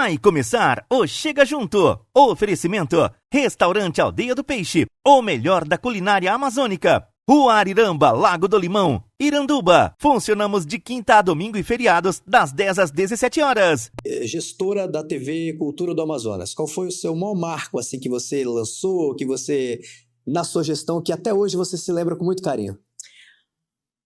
Vai começar o Chega Junto. Oferecimento: Restaurante Aldeia do Peixe, o melhor da culinária amazônica. Rua Ariramba, Lago do Limão, Iranduba. Funcionamos de quinta a domingo e feriados, das 10 às 17 horas. Gestora da TV Cultura do Amazonas, qual foi o seu maior marco assim, que você lançou, que você, na sua gestão, que até hoje você se lembra com muito carinho?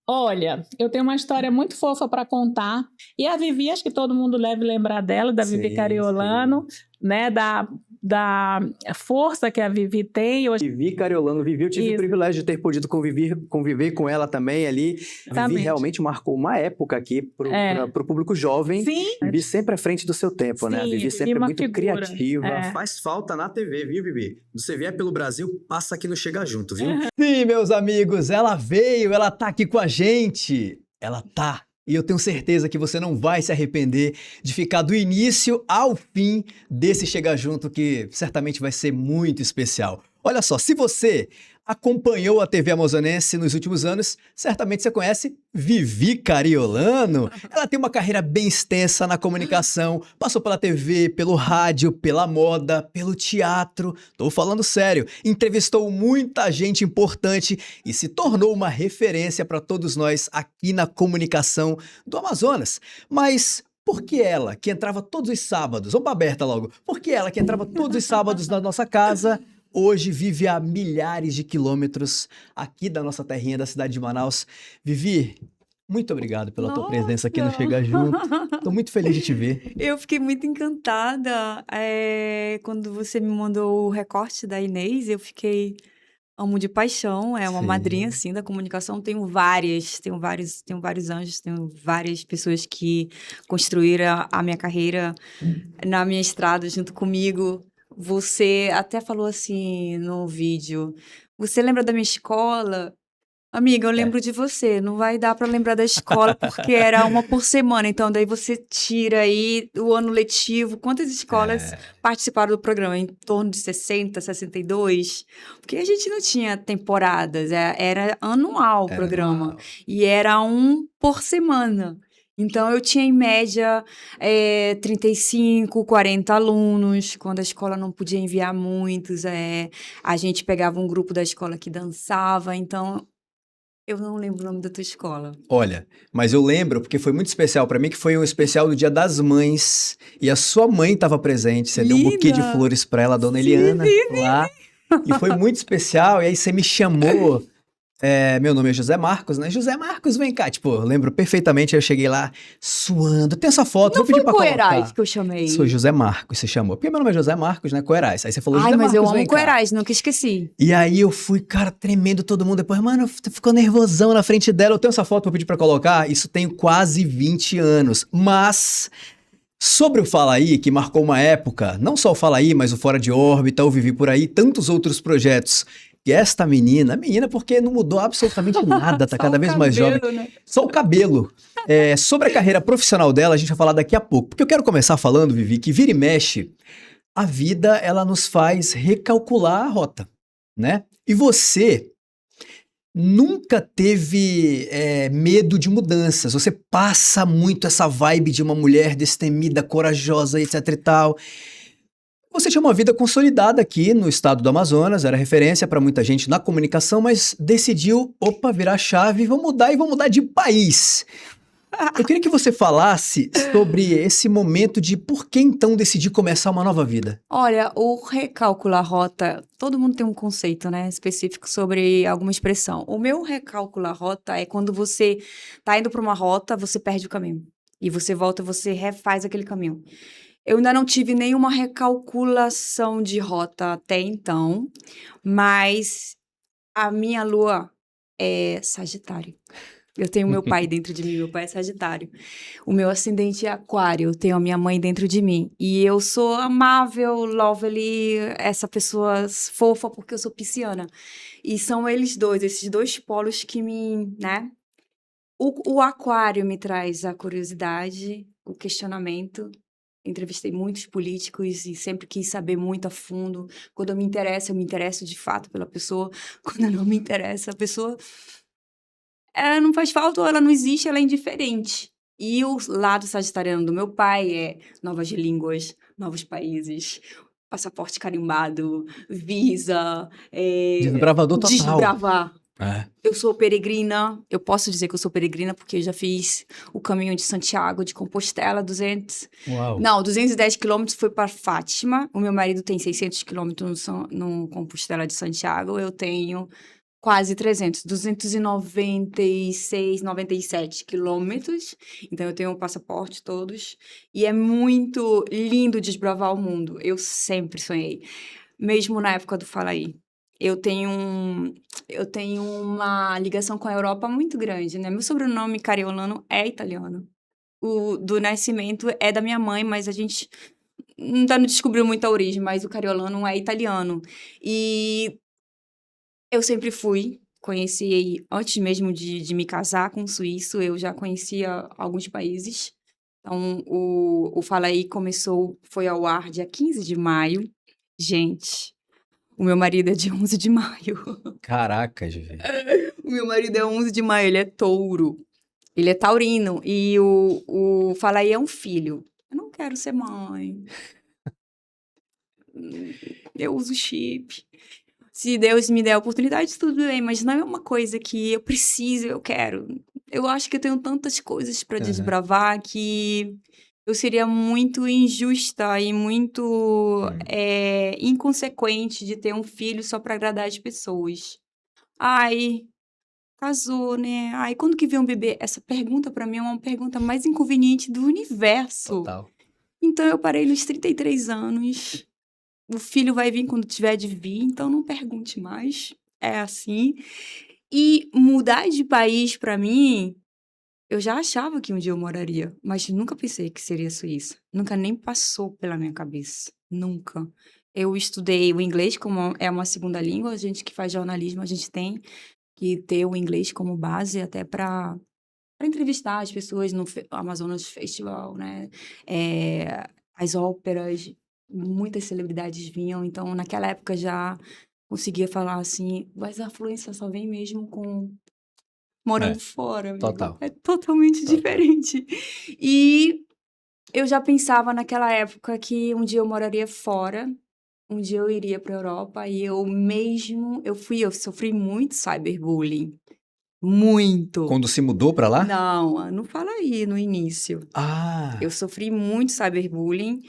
Olha, eu tenho uma história muito fofa para contar. E a Vivi, acho que todo mundo deve lembrar dela, da Vivi Cariolano, né? Da força que a Vivi tem. Hoje... Vivi Cariolano, Vivi, eu tive o privilégio de ter podido conviver com ela também ali. Exatamente. Vivi realmente marcou uma época aqui para o público jovem. Sim. Vivi sempre à frente do seu tempo, né? Vivi sempre muito figura. Criativa. É. Faz falta na TV, viu, Vivi? Você vier pelo Brasil, passa aqui no Chega Junto, viu? Sim, meus amigos, ela veio, ela tá aqui com a gente. Ela tá. E eu tenho certeza que você não vai se arrepender de ficar do início ao fim desse Chega Junto, que certamente vai ser muito especial. Olha só, se você acompanhou a TV amazonense nos últimos anos, certamente você conhece Vivi Cariolano. Ela tem uma carreira bem extensa na comunicação, passou pela TV, pelo rádio, pela moda, pelo teatro. Tô falando sério, entrevistou muita gente importante e se tornou uma referência para todos nós aqui na comunicação do Amazonas. Mas por que ela, que entrava todos os sábados, vamos pra Berta logo, por que ela, que entrava todos os sábados na nossa casa, hoje vive a milhares de quilômetros aqui da nossa terrinha, da cidade de Manaus? Vivi, muito obrigado pela tua presença aqui no Chega Junto. Estou muito feliz de te ver. Eu fiquei muito encantada quando você me mandou o recorte da Inês. Eu fiquei... Amo de paixão, é uma madrinha, assim, da comunicação. Tenho vários anjos, tenho várias pessoas que construíram a minha carreira na minha estrada junto comigo. Você até falou assim no vídeo, você lembra da minha escola? Amiga, eu lembro de você, não vai dar para lembrar da escola porque era uma por semana, então daí você tira aí o ano letivo, quantas escolas participaram do programa? Em torno de 60, 62? Porque a gente não tinha temporadas, era anual o programa, e era um por semana. Então, eu tinha, em média, 35, 40 alunos. Quando a escola não podia enviar muitos, a gente pegava um grupo da escola que dançava. Então, eu não lembro o nome da tua escola. Olha, mas eu lembro, porque foi muito especial para mim, que foi um especial do Dia das Mães. E a sua mãe estava presente. Você deu um buquê de flores para ela, a dona Eliana, lá. E foi muito especial. E aí você me chamou... meu nome é José Marcos, né? José Marcos, vem cá. Tipo, eu lembro perfeitamente, eu cheguei lá suando. Tem essa foto, não vou pedir pra colocar. Não foi Coerais que eu chamei. Sou José Marcos, você chamou. Porque meu nome é José Marcos, né? Coerais. Aí você falou José Marcos, mas eu amo Coerais, nunca esqueci. E aí eu fui, cara, tremendo todo mundo. Depois, mano, ficou nervosão na frente dela. Eu tenho essa foto, vou pedir pra colocar. Isso tem quase 20 anos. Mas... sobre o Fala Aí, que marcou uma época, não só o Fala Aí, mas o Fora de Órbita, o Vivi Por Aí, tantos outros projetos. E esta menina porque não mudou absolutamente nada, tá cada vez mais jovem. Né? Só o cabelo. Sobre a carreira profissional dela, a gente vai falar daqui a pouco. Porque eu quero começar falando, Vivi, que vira e mexe, a vida, ela nos faz recalcular a rota, né? E você nunca teve medo de mudanças. Você passa muito essa vibe de uma mulher destemida, corajosa, etc e tal. Você tinha uma vida consolidada aqui no estado do Amazonas, era referência para muita gente na comunicação, mas decidiu, virar a chave, vou mudar de país. Eu queria que você falasse sobre esse momento de por que então decidir começar uma nova vida. Olha, o recalcular rota, todo mundo tem um conceito, né, específico sobre alguma expressão. O meu recalcular rota é quando você tá indo para uma rota, você perde o caminho. E você volta, você refaz aquele caminho. Eu ainda não tive nenhuma recalculação de rota até então, mas a minha lua é Sagitário. Eu tenho meu pai dentro de mim, meu pai é Sagitário. O meu ascendente é Aquário, eu tenho a minha mãe dentro de mim. E eu sou amável, lovely, essa pessoa fofa, porque eu sou pisciana. E são eles dois, esses dois polos que me, né? O Aquário me traz a curiosidade, o questionamento. Entrevistei muitos políticos e sempre quis saber muito a fundo. Quando eu me interesso de fato pela pessoa. Quando eu não me interessa, a pessoa... ela não faz falta, ou ela não existe, ela é indiferente. E o lado sagitariano do meu pai é novas línguas, novos países, passaporte carimbado, visa, Desbravador total. desbravar. É. Eu sou peregrina, eu posso dizer que eu sou peregrina porque eu já fiz o caminho de Santiago, de Compostela, 210 quilômetros foi para Fátima. O meu marido tem 600 quilômetros no Compostela de Santiago, eu tenho quase 296, 97 quilômetros. Então, eu tenho o passaporte todos. E é muito lindo desbravar o mundo. Eu sempre sonhei. Mesmo na época do Fala Aí. Eu tenho uma ligação com a Europa muito grande, né? Meu sobrenome Cariolano é italiano. O do nascimento é da minha mãe, mas a gente ainda não descobriu muita origem, mas o Cariolano é italiano. E eu sempre conheci, antes mesmo de me casar com um suíço, eu já conhecia alguns países. Então, o Fala Aí foi ao ar dia 15 de maio. Gente, o meu marido é de 11 de maio. Caraca, Vivi. O meu marido é 11 de maio, ele é touro. Ele é taurino. E o Fala Aí é um filho. Eu não quero ser mãe. Eu uso chip. Se Deus me der a oportunidade, tudo bem, mas não é uma coisa que eu preciso, eu quero. Eu acho que eu tenho tantas coisas para desbravar que eu seria muito injusta e muito inconsequente de ter um filho só para agradar as pessoas. Ai, casou, né? Ai, quando que vem um bebê? Essa pergunta para mim é uma pergunta mais inconveniente do universo. Total. Então eu parei nos 33 anos. O filho vai vir quando tiver de vir, então não pergunte mais. É assim. E mudar de país, para mim, eu já achava que um dia eu moraria, mas nunca pensei que seria Suíça. Nunca nem passou pela minha cabeça. Nunca. Eu estudei o inglês como é uma segunda língua. A gente que faz jornalismo, a gente tem que ter o inglês como base até para entrevistar as pessoas no Amazonas Festival, né? As óperas, muitas celebridades vinham, então naquela época já conseguia falar assim, mas a fluência só vem mesmo com morando fora, amigo. Total. É totalmente diferente. E eu já pensava naquela época que um dia eu moraria fora, um dia eu iria para a Europa e eu sofri muito cyberbullying. Muito. Quando se mudou pra lá? Não fala aí no início. Ah. Eu sofri muito cyberbullying.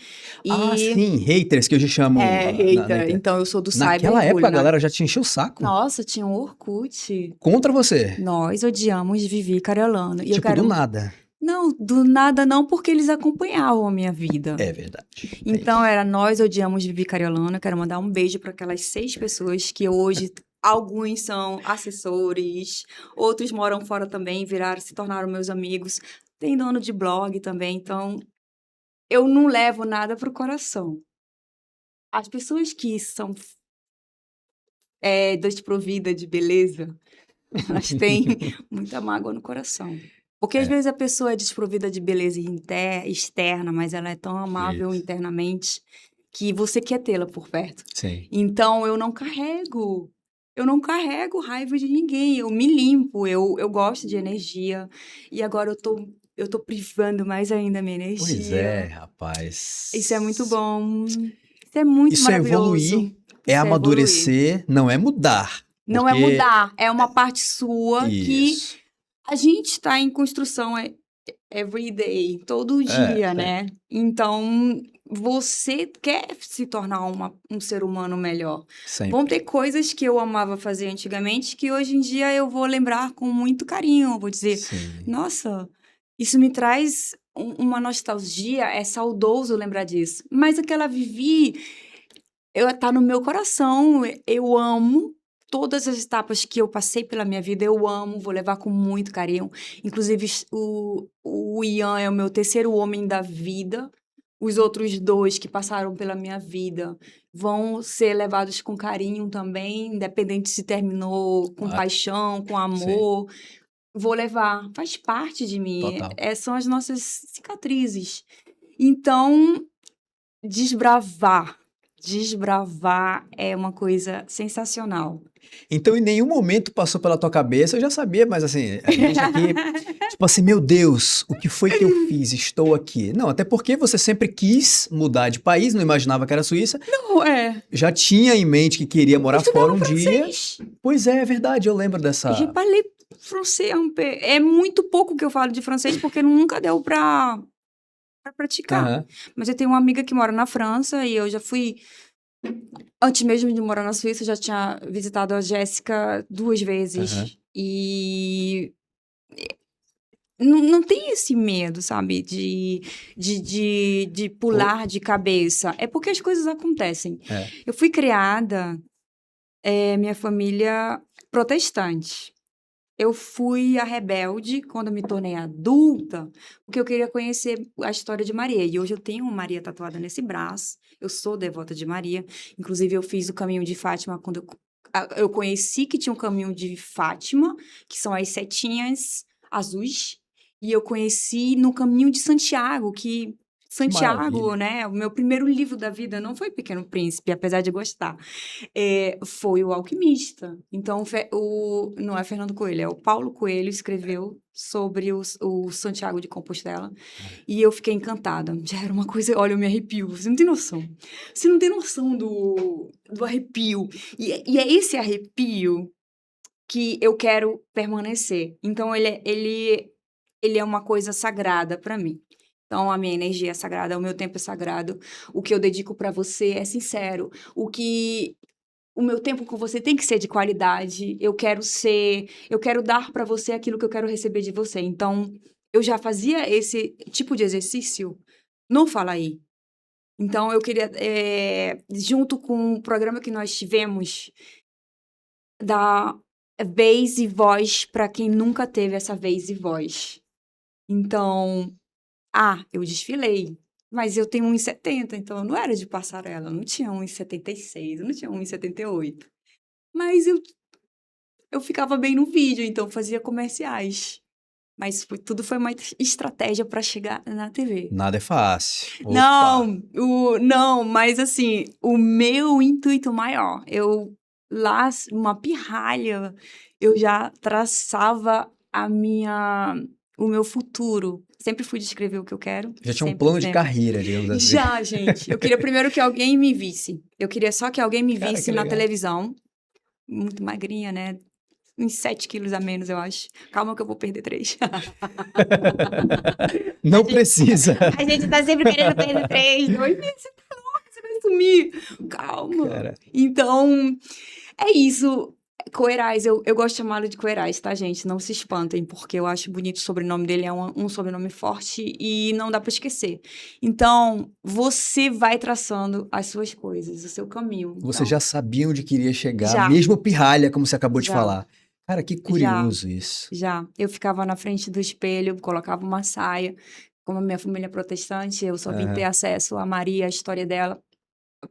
Sim, haters que hoje chamam. Hater. Então, eu sou do cyberbullying. Naquela época, a galera já te encheu o saco. Nossa, tinha um Orkut. Contra você. Nós odiamos Vivi Cariolano. E Tipo, do nada. Não, do nada não, porque eles acompanhavam a minha vida. É verdade. Então, nós odiamos Vivi Cariolano. Eu quero mandar um beijo para aquelas 6 pessoas que hoje... Alguns são assessores, outros moram fora também, se tornaram meus amigos. Tem dono de blog também, então eu não levo nada pro coração. As pessoas que são desprovidas de beleza, elas têm muita mágoa no coração. Porque às vezes a pessoa é desprovida de beleza externa, mas ela é tão amável internamente que você quer tê-la por perto. Sim. Então eu não carrego raiva de ninguém, eu me limpo, eu gosto de energia, e agora eu tô privando mais ainda a minha energia. Pois é, rapaz. Isso é muito bom, isso é muito maravilhoso. Isso é evoluir, amadurecer, não é mudar. Não é mudar, é uma parte sua que a gente tá em construção every day, todo dia, né? Então... Você quer se tornar um ser humano melhor. Sempre. Vão ter coisas que eu amava fazer antigamente que hoje em dia eu vou lembrar com muito carinho. Eu vou dizer, nossa, isso me traz uma nostalgia, é saudoso lembrar disso. Mas aquela Vivi, tá no meu coração, eu amo. Todas as etapas que eu passei pela minha vida, eu amo, vou levar com muito carinho. Inclusive, o Ian é o meu terceiro homem da vida. Os outros 2 que passaram pela minha vida vão ser levados com carinho também, independente se terminou com paixão, com amor. Sim. Vou levar, faz parte de mim. São as nossas cicatrizes. Então, desbravar. desbravar é uma coisa sensacional. Então, em nenhum momento passou pela tua cabeça, eu já sabia, mas assim, a gente aqui, tipo assim, meu Deus, o que foi que eu fiz? Estou aqui. Não, até porque você sempre quis mudar de país, não imaginava que era a Suíça, Não, já tinha em mente que queria morar fora um dia. francês. Pois é verdade, eu lembro dessa. Je parle français un peu. É muito pouco que eu falo de francês, porque nunca deu pra praticar. Aham. Mas eu tenho uma amiga que mora na França e eu já fui. Antes mesmo de morar na Suíça, eu já tinha visitado a Jéssica 2 vezes. Aham. E não tem esse medo, sabe? De pular de cabeça. É porque as coisas acontecem. É. Eu fui criada, minha família protestante. Eu fui a rebelde quando eu me tornei adulta, porque eu queria conhecer a história de Maria. E hoje eu tenho uma Maria tatuada nesse braço. Eu sou devota de Maria. Inclusive, eu fiz o caminho de Fátima quando eu conheci que tinha um caminho de Fátima, que são as setinhas azuis. E eu conheci no caminho de Santiago, que Santiago, Maravilha. né? O meu primeiro livro da vida não foi Pequeno Príncipe, apesar de gostar. Foi O Alquimista. Então, não é Fernando Coelho, é o Paulo Coelho escreveu sobre o Santiago de Compostela. E eu fiquei encantada. Já era uma coisa, olha, eu me arrepio. Você não tem noção. Você não tem noção do arrepio. E é esse arrepio que eu quero permanecer. Então, ele é uma coisa sagrada para mim. Então, a minha energia é sagrada, o meu tempo é sagrado, o que eu dedico para você é sincero, o meu tempo com você tem que ser de qualidade, eu quero dar para você aquilo que eu quero receber de você. Então, eu já fazia esse tipo de exercício no Fala Aí. Então, eu queria, junto com o programa que nós tivemos, dar vez e voz para quem nunca teve essa vez e voz. Então, eu desfilei, mas eu tenho 1,70, então eu não era de passarela, eu não tinha 1,76, eu não tinha 1,78. Mas eu ficava bem no vídeo, então fazia comerciais. Mas tudo foi uma estratégia para chegar na TV. Nada é fácil. Opa. Não, mas assim, o meu intuito maior, uma pirralha, eu já traçava o meu futuro. Sempre fui descrever o que eu quero. Já tinha um plano de carreira, digamos assim. Já, gente. Eu queria primeiro que alguém me visse. Eu queria só que alguém me visse na televisão. Muito magrinha, né? Uns 7 quilos a menos, eu acho. Calma que eu vou perder 3. Não precisa. A gente tá sempre querendo perder 3. Você tá louca, você vai sumir. Calma. Cara. Então, é isso. Coerais, eu gosto de chamá-lo de Coerais, tá, gente? Não se espantem, porque eu acho bonito o sobrenome dele, é um sobrenome forte e não dá pra esquecer. Então, você vai traçando as suas coisas, o seu caminho. Você Então, já sabia onde queria chegar, Já. mesmo pirralha, como você acabou de Já. falar. Cara, que curioso isso. Já. Eu ficava na frente do espelho, colocava uma saia. Como a minha família é protestante, eu só vim ter acesso a Maria, a história dela.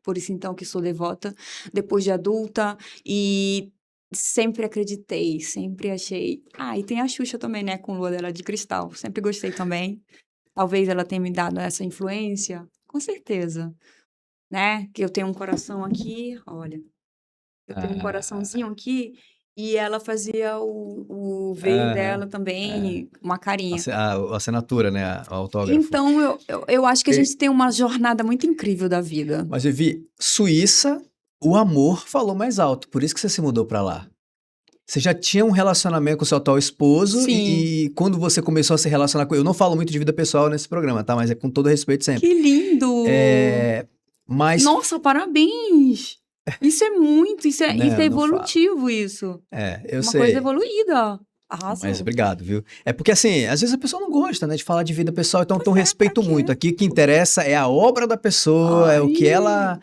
Por isso, então, que sou devota. Depois de adulta. E sempre acreditei, sempre achei. E tem a Xuxa também, né? Com Lua dela de Cristal. Sempre gostei também. Talvez ela tenha me dado essa influência. Com certeza. Né? Que eu tenho um coração aqui, olha. Eu tenho um coraçãozinho aqui. E ela fazia o veio dela também, uma carinha. A assinatura, né? O autógrafo. Então, eu acho que a gente tem uma jornada muito incrível da vida. Mas, Vivi, Suíça, o amor falou mais alto. Por isso que você se mudou pra lá. Você já tinha um relacionamento com seu atual esposo. Sim. E quando você começou a se relacionar com ele... Eu não falo muito de vida pessoal nesse programa, tá? Mas é com todo respeito sempre. Que lindo! Mas... Nossa, parabéns! Isso é muito, isso é evolutivo, isso. Eu uma sei. Coisa evoluída. Arrasou. Mas obrigado, viu? É porque, assim, às vezes a pessoa não gosta, né, de falar de vida pessoal, então eu respeito muito. Aqui o que interessa é a obra da pessoa, é o que ela...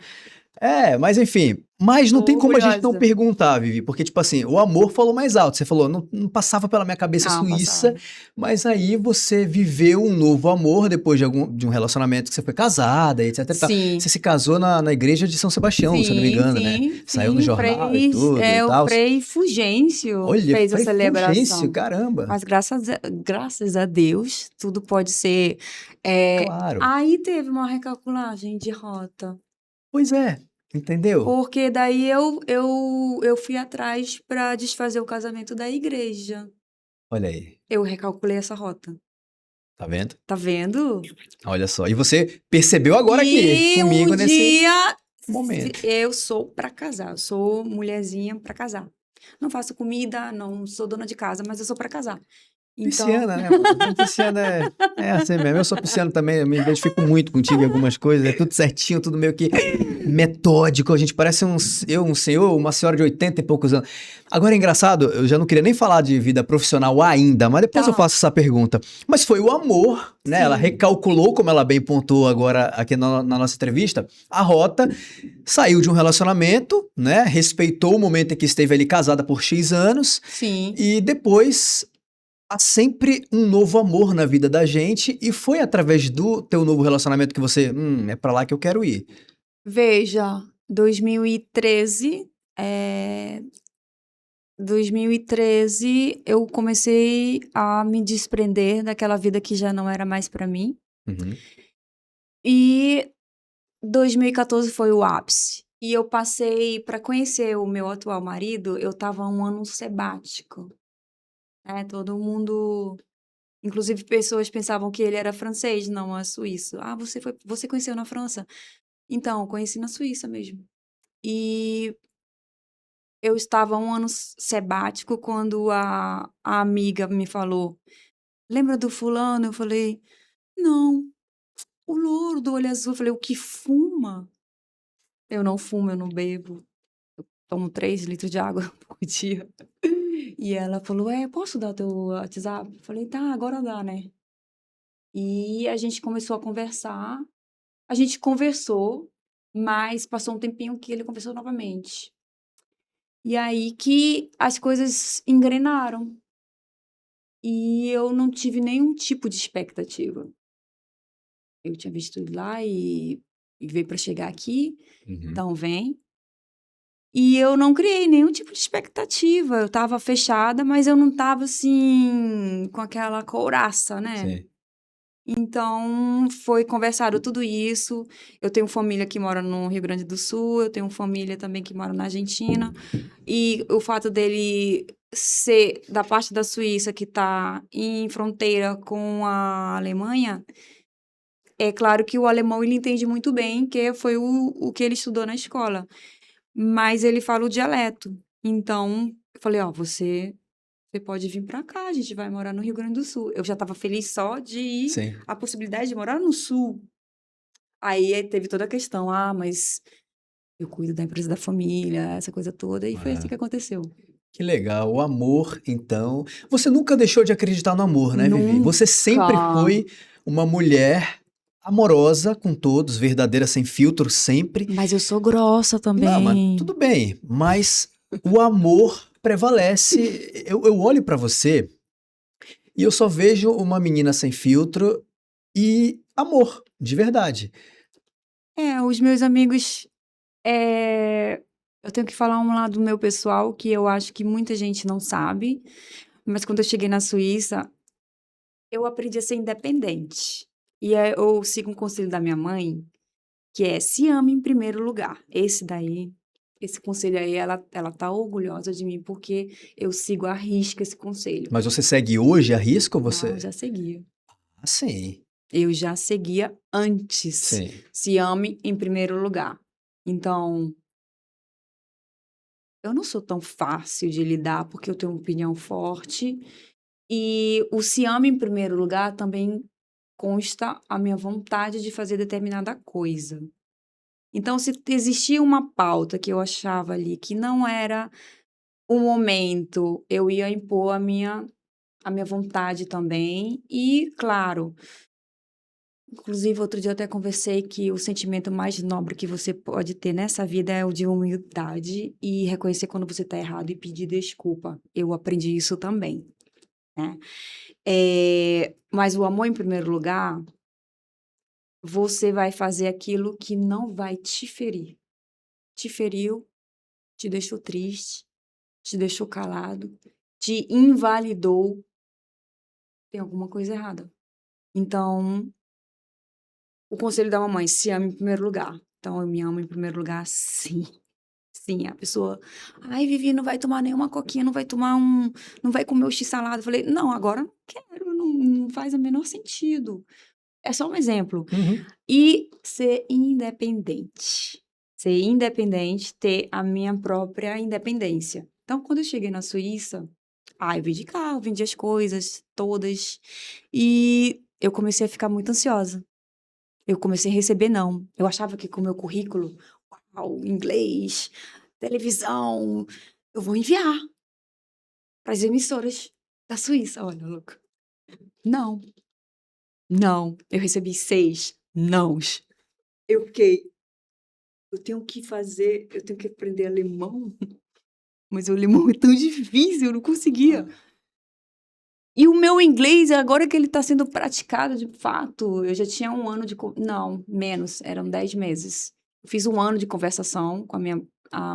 mas enfim... Mas não tem como a gente não perguntar, Vivi, porque, tipo assim, o amor falou mais alto. Você falou, não passava pela minha cabeça Suíça, mas aí você viveu um novo amor depois de um relacionamento que você foi casada, etc. Sim. Você se casou na igreja de São Sebastião, se eu não me engano, né? Saiu no jornal e tudo e tal. O Frei Fulgêncio fez a celebração. Fulgêncio, caramba. Mas graças a Deus, tudo pode ser... Claro. Aí teve uma recalculagem de rota. Pois é. Entendeu? Porque daí eu fui atrás para desfazer o casamento da igreja. Olha aí, Eu recalculei essa rota. tá vendo? Tá vendo? Olha só. E você percebeu agora aqui, E comigo um nesse dia momento. eu sou pra casar, eu sou mulherzinha pra casar. Não faço comida, não sou dona de casa, mas eu sou pra casar. Então, Pisciana, né, mano? Pisciana é assim mesmo. Eu sou pisciano também, eu me identifico muito contigo em algumas coisas. É tudo certinho, tudo meio que metódico. A gente parece um senhor, uma senhora de 80 e poucos anos. Agora é engraçado, eu já não queria nem falar de vida profissional ainda, mas depois eu Tá. faço essa pergunta. Mas foi o amor, né? Ela Sim. recalculou, como ela bem pontuou agora aqui na nossa entrevista, a rota, saiu de um relacionamento, né? Respeitou o momento em que esteve ali casada por X anos. Sim. E depois há sempre um novo amor na vida da gente e foi através do teu novo relacionamento que você, é pra lá que eu quero ir. Veja, 2013, é, 2013 eu comecei a me desprender daquela vida que já não era mais pra mim. Uhum. E 2014 foi o ápice. E eu passei para conhecer o meu atual marido, eu tava um ano sabático, né? Todo mundo, inclusive pessoas pensavam que ele era francês, não é suíço. Ah, você conheceu na França? Então, eu conheci na Suíça mesmo. E eu estava um ano sabático quando a amiga me falou: "Lembra do fulano?" Eu falei: "Não, o louro do olho azul." Eu falei: "O que fuma?" Eu não fumo, eu não bebo. Tomo 3 litros de água por dia. E ela falou: posso dar teu WhatsApp? Eu falei: "Tá, agora dá, né?" E a gente começou a conversar. A gente conversou, mas passou um tempinho que ele conversou novamente. E aí que as coisas engrenaram. E eu não tive nenhum tipo de expectativa. Eu tinha visto ele lá e veio para chegar aqui, Uhum. então vem. E eu não criei nenhum tipo de expectativa. Eu estava fechada, mas eu não estava assim, com aquela couraça, né? Sim. Então, foi conversado tudo isso. Eu tenho família que mora no Rio Grande do Sul, eu tenho família também que mora na Argentina. E o fato dele ser da parte da Suíça, que está em fronteira com a Alemanha, é claro que o alemão ele entende muito bem, que foi o que ele estudou na escola. Mas ele fala o dialeto. Então, eu falei, ó, você pode vir pra cá, a gente vai morar no Rio Grande do Sul. Eu já estava feliz só de ir Sim. a possibilidade de morar no Sul. Aí teve toda a questão, mas eu cuido da empresa da família, essa coisa toda, e foi assim Ah, que aconteceu. que legal. O amor, então. Você nunca deixou de acreditar no amor, né, Vivi? Você sempre Nunca. foi uma mulher amorosa com todos, verdadeira, sem filtro, sempre. Mas eu sou grossa Não, mas também. tudo bem. Mas o amor prevalece. Eu olho pra você e eu só vejo uma menina sem filtro e amor, de verdade. Os meus amigos, eu tenho que falar um lado meu pessoal, que eu acho que muita gente não sabe, mas quando eu cheguei na Suíça, eu aprendi a ser independente. E eu sigo um conselho da minha mãe, que é se ame em primeiro lugar. Esse conselho aí, ela tá orgulhosa de mim, porque eu sigo à risca esse conselho. Mas você segue hoje a risco ou Não, você? eu já seguia. Ah, sim. Eu já seguia antes. Sim. Se ame em primeiro lugar. Então, eu não sou tão fácil de lidar, porque eu tenho uma opinião forte. E o se ame em primeiro lugar também consta a minha vontade de fazer determinada coisa. Então, se existia uma pauta que eu achava ali que não era o momento, eu ia impor a minha vontade também. E, claro, inclusive, outro dia eu até conversei que o sentimento mais nobre que você pode ter nessa vida é o de humildade e reconhecer quando você está errado e pedir desculpa. Eu aprendi isso também, né? Mas o amor em primeiro lugar, você vai fazer aquilo que não vai te ferir. Te feriu, te deixou triste, te deixou calado, te invalidou, tem alguma coisa errada. Então, o conselho da mamãe, se ame em primeiro lugar. Então, eu me amo em primeiro lugar, sim. Sim, a pessoa, ai, Vivi, não vai tomar nenhuma coquinha, não vai não vai comer o x-salada. Eu falei, não, agora não quero, não faz o menor sentido. É só um exemplo. Uhum. E ser independente. Ser independente, ter a minha própria independência. Então, quando eu cheguei na Suíça, eu vim de carro, vendi as coisas todas. E eu comecei a ficar muito ansiosa. Eu comecei a receber não. Eu achava que com o meu currículo, inglês, televisão, eu vou enviar para as emissoras da Suíça. Olha, louco. Não. Não. Eu recebi 6 nãos. Eu fiquei, eu tenho que aprender alemão, mas o alemão é tão difícil, eu não conseguia. E o meu inglês, agora que ele está sendo praticado de fato, eu já tinha 1 ano de... Não, menos, eram 10 meses. Eu fiz 1 ano de conversação com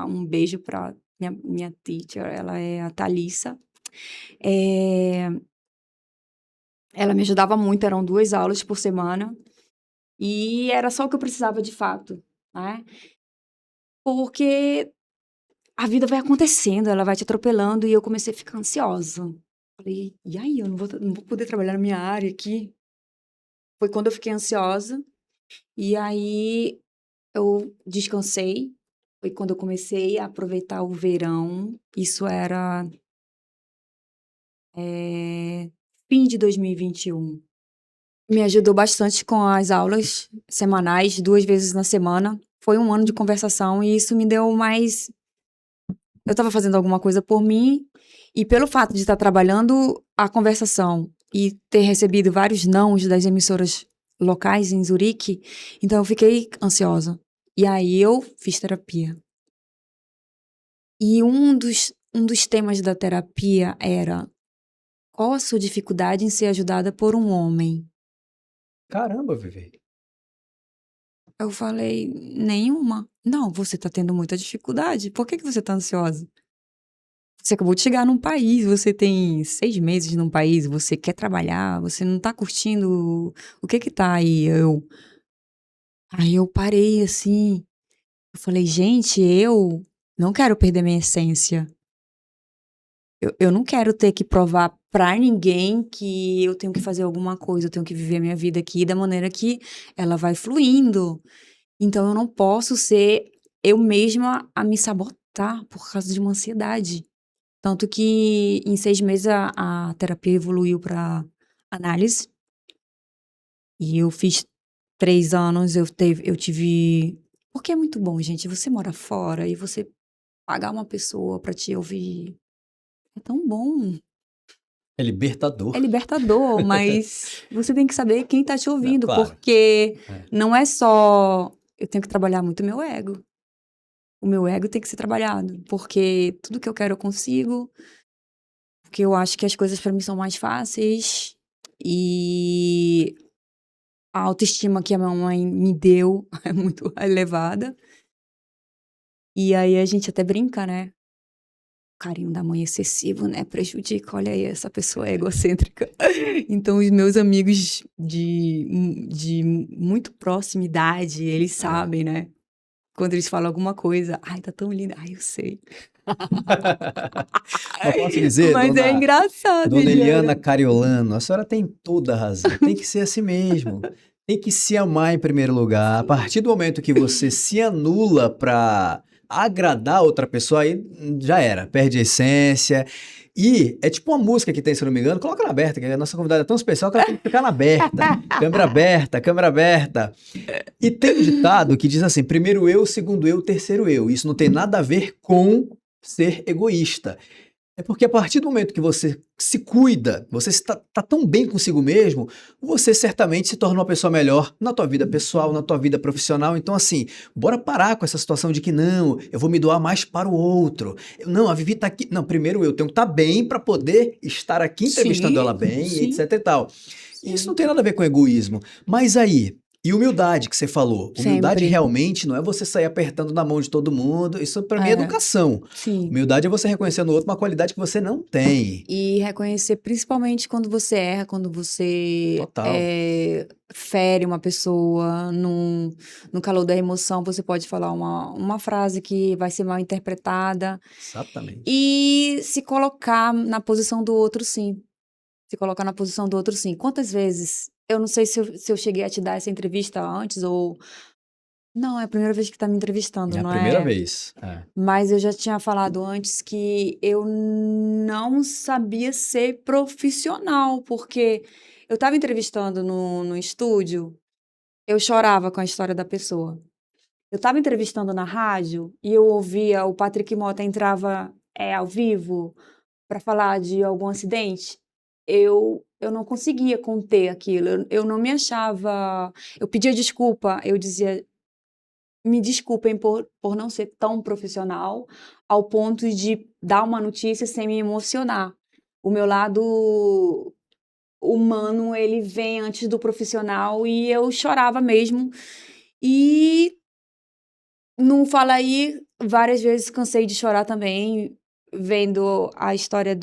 um beijo para minha teacher, ela é a Thalissa. Ela me ajudava muito, eram 2 aulas por semana. E era só o que eu precisava de fato, né? Porque a vida vai acontecendo, ela vai te atropelando e eu comecei a ficar ansiosa. Falei, e aí, eu não vou poder trabalhar na minha área aqui? Foi quando eu fiquei ansiosa. E aí, eu descansei. Foi quando eu comecei a aproveitar o verão. Isso era fim de 2021. Me ajudou bastante com as aulas semanais, 2 vezes na semana. Foi 1 ano de conversação e isso me deu mais... Eu estava fazendo alguma coisa por mim e pelo fato de estar trabalhando a conversação e ter recebido vários nãos das emissoras locais em Zurique, então eu fiquei ansiosa. E aí eu fiz terapia. E um dos temas da terapia era: qual a sua dificuldade em ser ajudada por um homem? Caramba, Vivi. Eu falei, nenhuma. Não, você tá tendo muita dificuldade. Por que você tá ansiosa? Você acabou de chegar num país, você tem 6 meses num país, você quer trabalhar, você não tá curtindo. O que tá aí? Aí eu parei assim. Eu falei, gente, eu não quero perder minha essência. Eu não quero ter que provar pra ninguém que eu tenho que fazer alguma coisa, eu tenho que viver a minha vida aqui da maneira que ela vai fluindo. Então eu não posso ser eu mesma a me sabotar por causa de uma ansiedade. Tanto que em 6 meses a terapia evoluiu pra análise. E eu fiz 3 anos, eu tive... Porque é muito bom, gente, você mora fora e você pagar uma pessoa pra te ouvir. É tão bom. É libertador. É libertador, mas você tem que saber quem tá te ouvindo, Claro. porque não é só... Eu tenho que trabalhar muito o meu ego. O meu ego tem que ser trabalhado, porque tudo que eu quero eu consigo, porque eu acho que as coisas pra mim são mais fáceis, e a autoestima que a minha mãe me deu é muito elevada. E aí a gente até brinca, né? O carinho da mãe excessivo, né? Prejudica, olha aí, essa pessoa é egocêntrica. Então, os meus amigos de muito próxima idade, eles sabem, né? Quando eles falam alguma coisa, ai, tá tão linda, ai, eu sei. Eu posso dizer, Mas é engraçado, Dona Eliana Eliana. Cariolano, a senhora tem toda a razão. Tem que ser assim mesmo. Tem que se amar em primeiro lugar. A partir do momento que você se anula pra agradar outra pessoa, aí já era, perde a essência. E é tipo uma música que tem, se eu não me engano, coloca na aberta, que a nossa convidada é tão especial que ela tem que ficar na aberta. Câmera aberta, câmera aberta. E tem um ditado que diz assim: primeiro eu, segundo eu, terceiro eu. Isso não tem nada a ver com ser egoísta. É porque a partir do momento que você se cuida, você está tão bem consigo mesmo, você certamente se torna uma pessoa melhor na tua vida pessoal, na tua vida profissional. Então, assim, bora parar com essa situação de que não, eu vou me doar mais para o outro. Não, a Vivi tá aqui. Não, primeiro eu tenho que estar bem para poder estar aqui entrevistando ela bem, sim. etc e tal. Isso não tem nada a ver com egoísmo. Mas aí, E humildade que você falou. Humildade Sempre. realmente não é você sair apertando na mão de todo mundo. Isso pra mim é É, educação. sim. Humildade é você reconhecer no outro uma qualidade que você não tem. E reconhecer principalmente quando você erra, quando você Total. fere uma pessoa no calor da emoção, você pode falar uma frase que vai ser mal interpretada Exatamente. e se colocar na posição do outro, sim. Se colocar na posição do outro, sim. Quantas vezes? Eu não sei se eu cheguei a te dar essa entrevista antes ou. Não, é a primeira vez que tá me entrevistando, É a não primeira é? vez. É. Mas eu já tinha falado antes que eu não sabia ser profissional, porque eu estava entrevistando no estúdio, eu chorava com a história da pessoa. Eu estava entrevistando na rádio e eu ouvia o Patrick Mota entrava ao vivo para falar de algum acidente. Eu não conseguia conter aquilo, eu não me achava. Eu pedia desculpa, eu dizia, me desculpem por não ser tão profissional ao ponto de dar uma notícia sem me emocionar. O meu lado humano, ele vem antes do profissional e eu chorava mesmo. E no Fala Aí, várias vezes cansei de chorar também, vendo a história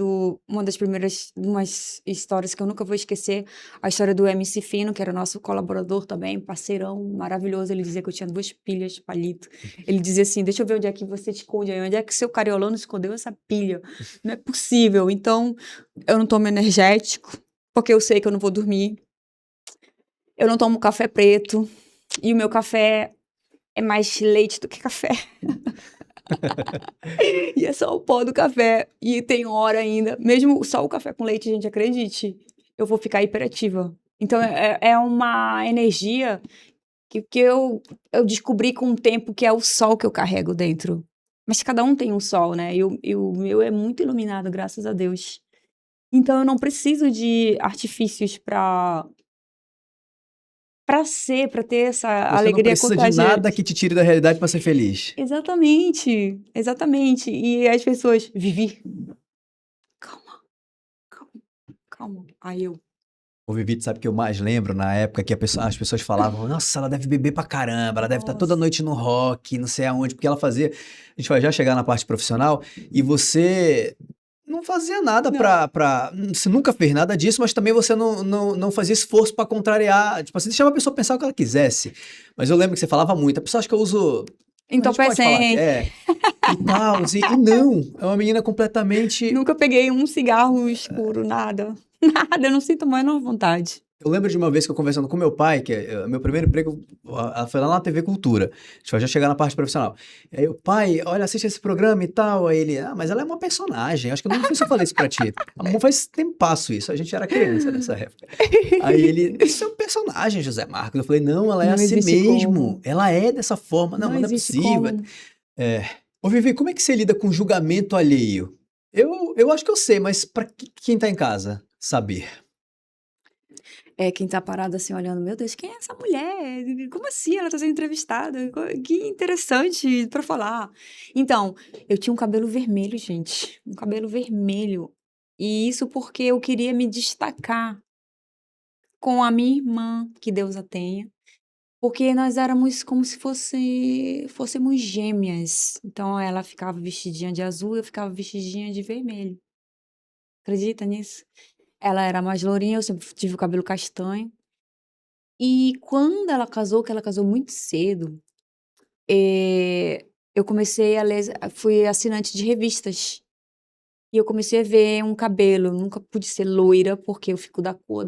uma das primeiras, umas histórias que eu nunca vou esquecer, a história do MC Fino, que era nosso colaborador também, parceirão maravilhoso. Ele dizia que eu tinha 2 pilhas de palito. Ele dizia assim: deixa eu ver onde é que você esconde aí, onde é que seu cariolano escondeu essa pilha? Não é possível. Então, eu não tomo energético, porque eu sei que eu não vou dormir. Eu não tomo café preto, e o meu café é mais leite do que café. E é só o pó do café. E tem hora ainda. Mesmo só o café com leite, gente, acredite, eu vou ficar hiperativa. Então, é uma energia que eu descobri com o tempo que é o sol que eu carrego dentro. Mas cada um tem um sol, né? E o meu é muito iluminado, graças a Deus. Então, eu não preciso de artifícios para ter essa Você não alegria precisa de nada contagiante. que te tire da realidade para ser feliz. Exatamente, exatamente. E as pessoas, Vivi, calma, calma, calma. Aí eu, O Vivi, sabe o que eu mais lembro na época que as pessoas falavam, nossa, ela deve beber pra caramba, ela deve estar toda nossa, noite no rock, não sei aonde, porque ela fazia. A gente vai já chegar na parte profissional e você não fazia nada não, você nunca fez nada disso, mas também você não fazia esforço pra contrariar. Tipo assim, deixava a pessoa pensar o que ela quisesse. Mas eu lembro que você falava muito. A pessoa acha que eu uso. A gente pode falar que entorpecente. e tal, e não. É uma menina completamente. Nunca peguei um cigarro escuro, nada. Nada, eu não sinto mais não vontade. Eu lembro de uma vez que eu conversando com meu pai, que meu primeiro emprego foi lá na TV Cultura. A gente vai já chegar na parte profissional. E aí o pai, olha, assiste esse programa e tal. Aí ele, mas ela é uma personagem. Acho que eu não sei se eu falei isso pra ti. Amor, faz tempasso isso. A gente era criança nessa época. Aí ele, isso é um personagem, José Marcos. Eu falei, não, ela é Não assim existe mesmo. como. Ela é dessa forma. Não, Não mas não é existe possível. como. É. Ô, Vivi, como é que você lida com julgamento alheio? Eu acho que eu sei, mas pra quem tá em casa saber? É, quem tá parado assim olhando, meu Deus, quem é essa mulher? Como assim ela tá sendo entrevistada? Que interessante pra falar. Então, eu tinha um cabelo vermelho, gente. Um cabelo vermelho. E isso porque eu queria me destacar com a minha irmã, que Deus a tenha. Porque nós éramos como se fôssemos gêmeas. Então, ela ficava vestidinha de azul e eu ficava vestidinha de vermelho. Acredita nisso? Ela era mais lourinha, eu sempre tive o cabelo castanho. E quando ela casou, que ela casou muito cedo, eu comecei a ler, fui assinante de revistas. E eu comecei a ver um cabelo. Nunca pude ser loira, porque eu fico da cor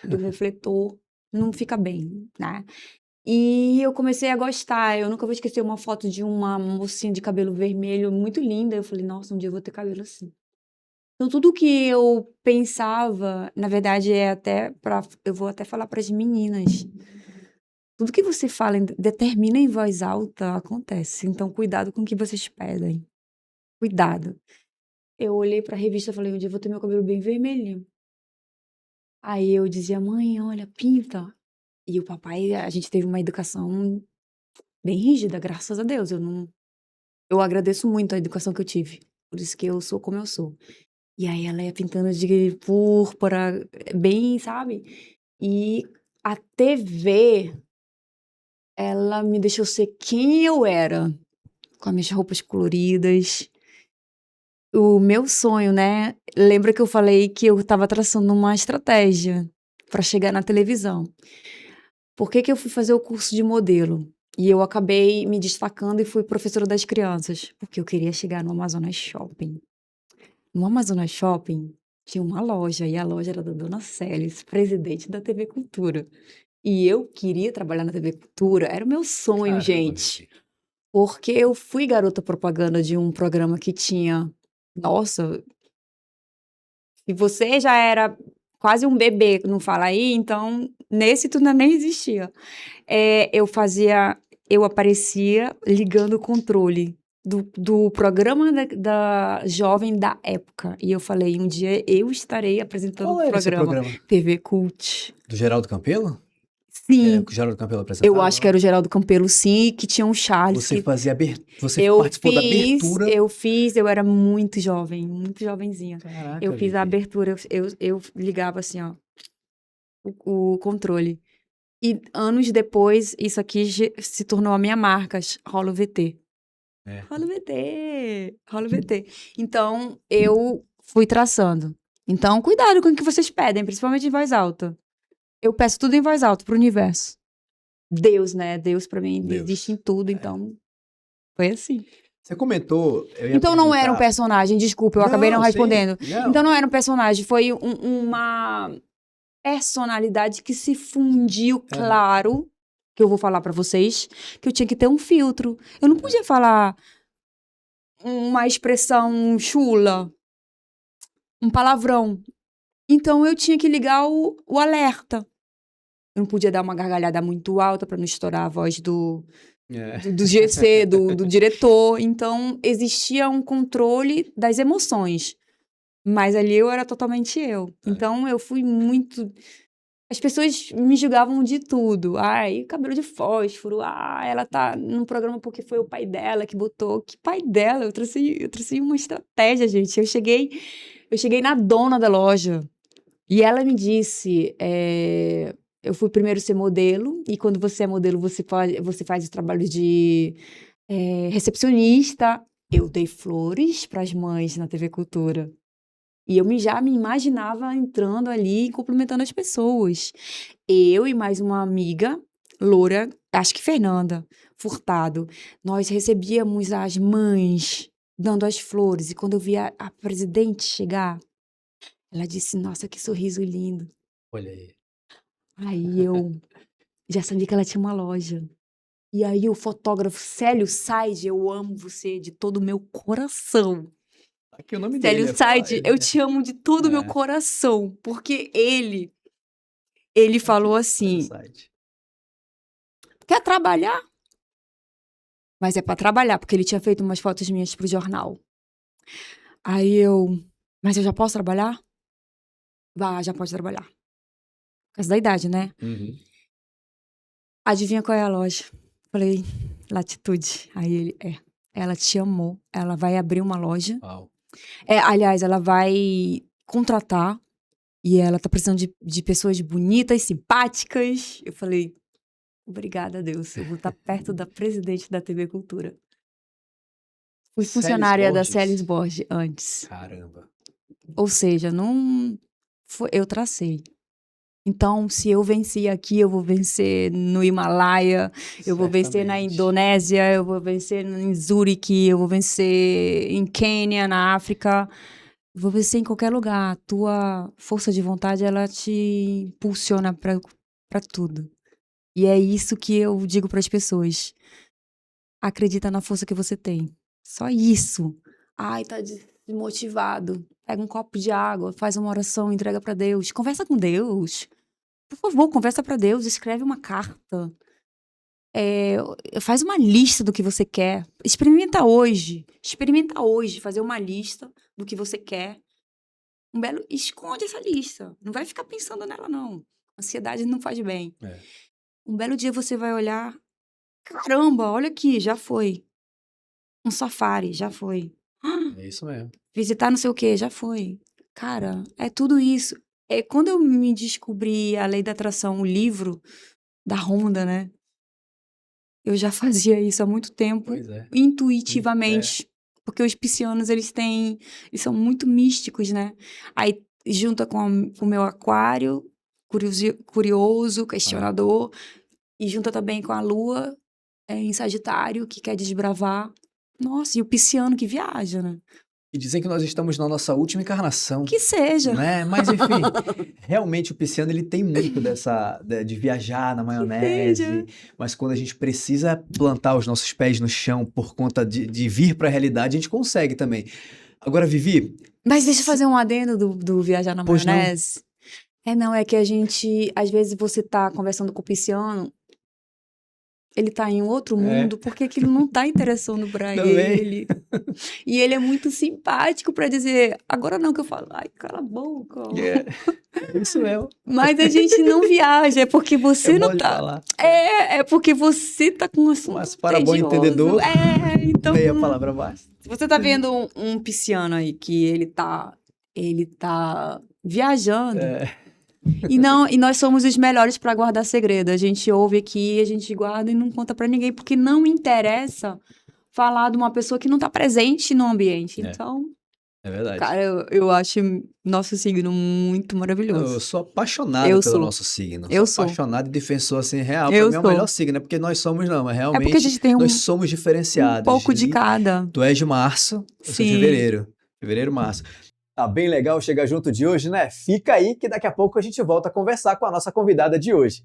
do refletor. Não fica bem, né? E eu comecei a gostar. Eu nunca vou esquecer uma foto de uma mocinha de cabelo vermelho muito linda. Eu falei, nossa, um dia eu vou ter cabelo assim. Então, tudo que eu pensava, na verdade, eu vou até falar para as meninas. Tudo que você fala, determina em voz alta, acontece. Então, cuidado com o que vocês pedem. Cuidado. Eu olhei para a revista e falei, um dia eu vou ter meu cabelo bem vermelhinho. Aí eu dizia, mãe, olha, pinta. E o papai, a gente teve uma educação bem rígida, graças a Deus. Eu agradeço muito a educação que eu tive. Por isso que eu sou como eu sou. E aí ela ia pintando de púrpura, bem, sabe? E a TV, ela me deixou ser quem eu era, com as minhas roupas coloridas. O meu sonho, né? Lembra que eu falei que eu estava traçando uma estratégia para chegar na televisão. Por que que eu fui fazer o curso de modelo? E eu acabei me destacando e fui professora das crianças, porque eu queria chegar no Amazonas Shopping. No Amazonas Shopping tinha uma loja, e a loja era da Dona Célis, presidente da TV Cultura. E eu queria trabalhar na TV Cultura, era o meu sonho, Caramba, gente. Vivi. Porque eu fui garota propaganda de um programa que tinha. Nossa, e você já era quase um bebê, não fala aí, então nesse tu ainda nem existia. Eu aparecia ligando o controle do programa da jovem da época. E eu falei, um dia eu estarei apresentando Qual o era esse programa programa? TV Cult. Do Geraldo Campelo? Sim, Que o Geraldo Campelo eu apresentava? acho que era o Geraldo Campelo, sim, que tinha um Charles. Você Que fazia Você eu participou da abertura. eu era muito jovem, muito jovenzinha. Caraca, Eu fiz a Vivi. abertura, eu ligava assim, ó, o controle. E anos depois, isso aqui se tornou a minha marca, Rolo VT. É. Rolo VT, Rolo VT. Então, eu fui traçando. Então, cuidado com o que vocês pedem, principalmente em voz alta. Eu peço tudo em voz alta pro universo. Deus, né? Deus pra mim Deus. existe em tudo, então foi assim. Você comentou, eu ia Então não era um perguntar- personagem, desculpa, eu acabei não sim, respondendo. não. Então não era um personagem, foi uma personalidade que se fundiu, claro, que eu vou falar pra vocês, que eu tinha que ter um filtro. Eu não podia falar uma expressão chula, um palavrão. Então eu tinha que ligar o alerta. Eu não podia dar uma gargalhada muito alta pra não estourar a voz do GC, do diretor. Então existia um controle das emoções. Mas ali eu era totalmente eu. Então eu fui muito. As pessoas me julgavam de tudo. Ai, cabelo de fósforo. Ah, ela tá num programa porque foi o pai dela que botou. Que pai dela? Eu trouxe uma estratégia, gente. Eu cheguei na dona da loja. E ela me disse: eu fui primeiro ser modelo. E quando você é modelo, você faz o trabalho de recepcionista. Eu dei flores para as mães na TV Cultura. E eu já me imaginava entrando ali e cumprimentando as pessoas. Eu e mais uma amiga, loura, acho que Fernanda Furtado, nós recebíamos as mães dando as flores. E quando eu vi a presidente chegar, ela disse, nossa, que sorriso lindo. Olha aí. Aí eu já sabia que ela tinha uma loja. E aí o fotógrafo Célio Said, eu amo você de todo o meu coração. Aqui o nome dele. Célio Said, eu te amo de todo o meu coração, porque ele falou assim, quer trabalhar? Mas é pra trabalhar, porque ele tinha feito umas fotos minhas pro jornal. Aí mas eu já posso trabalhar? Vá, já pode trabalhar. Por causa da idade, né? Uhum. Adivinha qual é a loja? Falei, Latitude. Aí ele, ela te amou, ela vai abrir uma loja. Uau. Aliás, ela vai contratar e ela tá precisando de pessoas bonitas, simpáticas. Eu falei, obrigada a Deus, eu vou estar perto da presidente da TV Cultura. Fui funcionária da Célis Borges antes. Caramba. Ou seja, eu tracei. Então, se eu venci aqui, eu vou vencer no Himalaia, eu vou vencer na Indonésia, eu vou vencer em Zurique, eu vou vencer em Quênia, na África. Eu vou vencer em qualquer lugar. A tua força de vontade, ela te impulsiona pra tudo. E é isso que eu digo pras pessoas. Acredita na força que você tem. Só isso. Ai, tá desmotivado. Pega um copo de água, faz uma oração, entrega pra Deus. Conversa com Deus. Por favor, conversa pra Deus. Escreve uma carta. Faz uma lista do que você quer. Experimenta hoje. Fazer uma lista do que você quer. Esconde essa lista. Não vai ficar pensando nela, não. Ansiedade não faz bem. Um belo dia você vai olhar. Caramba, olha aqui, já foi. Um safari, já foi. É isso mesmo. Visitar não sei o quê, já foi. Cara, é tudo isso. quando eu me descobri a Lei da Atração, o livro da Honda, né? Eu já fazia isso há muito tempo, Pois é. intuitivamente. Porque os piscianos, eles são muito místicos, né? Aí, junta com o meu aquário, curioso, questionador, e junta também com a lua em Sagitário, que quer desbravar. Nossa, e o pisciano que viaja, né? E dizem que nós estamos na nossa última encarnação. Que seja. Né? Mas, enfim, realmente o pisciano ele tem muito de viajar na maionese, mas quando a gente precisa plantar os nossos pés no chão por conta de vir para a realidade, a gente consegue também. Agora, Vivi... Mas deixa eu fazer um adendo do viajar na Pois maionese. É que a gente, às vezes você tá conversando com o pisciano, ele tá em outro mundo, porque aquilo não tá interessando pra ele. E ele é muito simpático pra dizer, agora não, que eu falo, ai, cala a boca. Isso mesmo. Mas a gente não viaja, é porque você não tá. Falar. É porque você tá com um assunto Mas para bom entendedor, então. meia palavra basta. Se você tá vendo um pisciano aí que ele tá viajando. E nós somos os melhores para guardar segredo. A gente ouve aqui, a gente guarda e não conta para ninguém, porque não interessa falar de uma pessoa que não tá presente no ambiente. Então, é verdade. Cara, eu acho nosso signo muito maravilhoso. Eu sou apaixonado pelo nosso signo. Eu sou apaixonado e defensor assim real. Pra mim é o melhor signo, não é porque nós somos não, mas realmente porque a gente tem nós somos diferenciados. Um pouco de cada. Tu és de março, eu sou de fevereiro. Fevereiro, março. Tá bem legal chegar junto de hoje, né? Fica aí que daqui a pouco a gente volta a conversar com a nossa convidada de hoje.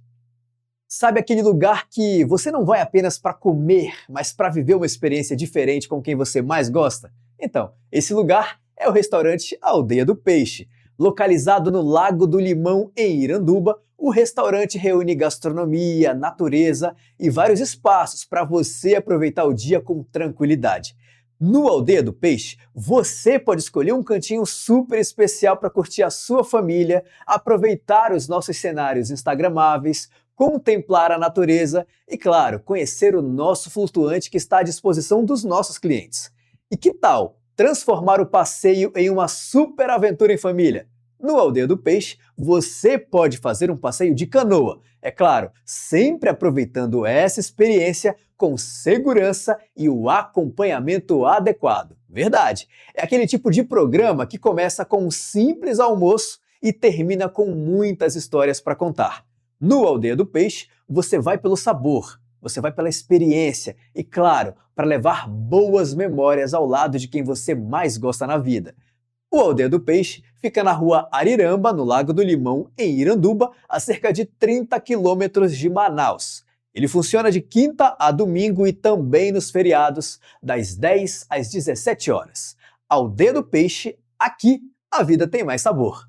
Sabe aquele lugar que você não vai apenas para comer, mas para viver uma experiência diferente com quem você mais gosta? Então, esse lugar é o restaurante Aldeia do Peixe. Localizado no Lago do Limão, em Iranduba, o restaurante reúne gastronomia, natureza e vários espaços para você aproveitar o dia com tranquilidade. No Aldeia do Peixe, você pode escolher um cantinho super especial para curtir a sua família, aproveitar os nossos cenários instagramáveis, contemplar a natureza e, claro, conhecer o nosso flutuante que está à disposição dos nossos clientes. E que tal transformar o passeio em uma super aventura em família? No Aldeia do Peixe, você pode fazer um passeio de canoa, é claro, sempre aproveitando essa experiência com segurança e o acompanhamento adequado. Verdade, é aquele tipo de programa que começa com um simples almoço e termina com muitas histórias para contar. No Aldeia do Peixe, você vai pelo sabor, você vai pela experiência e, claro, para levar boas memórias ao lado de quem você mais gosta na vida. O Aldeia do Peixe fica na rua Ariramba, no Lago do Limão, em Iranduba, a cerca de 30 quilômetros de Manaus. Ele funciona de quinta a domingo e também nos feriados, das 10 às 17 horas. Aldeia do Peixe, aqui a vida tem mais sabor.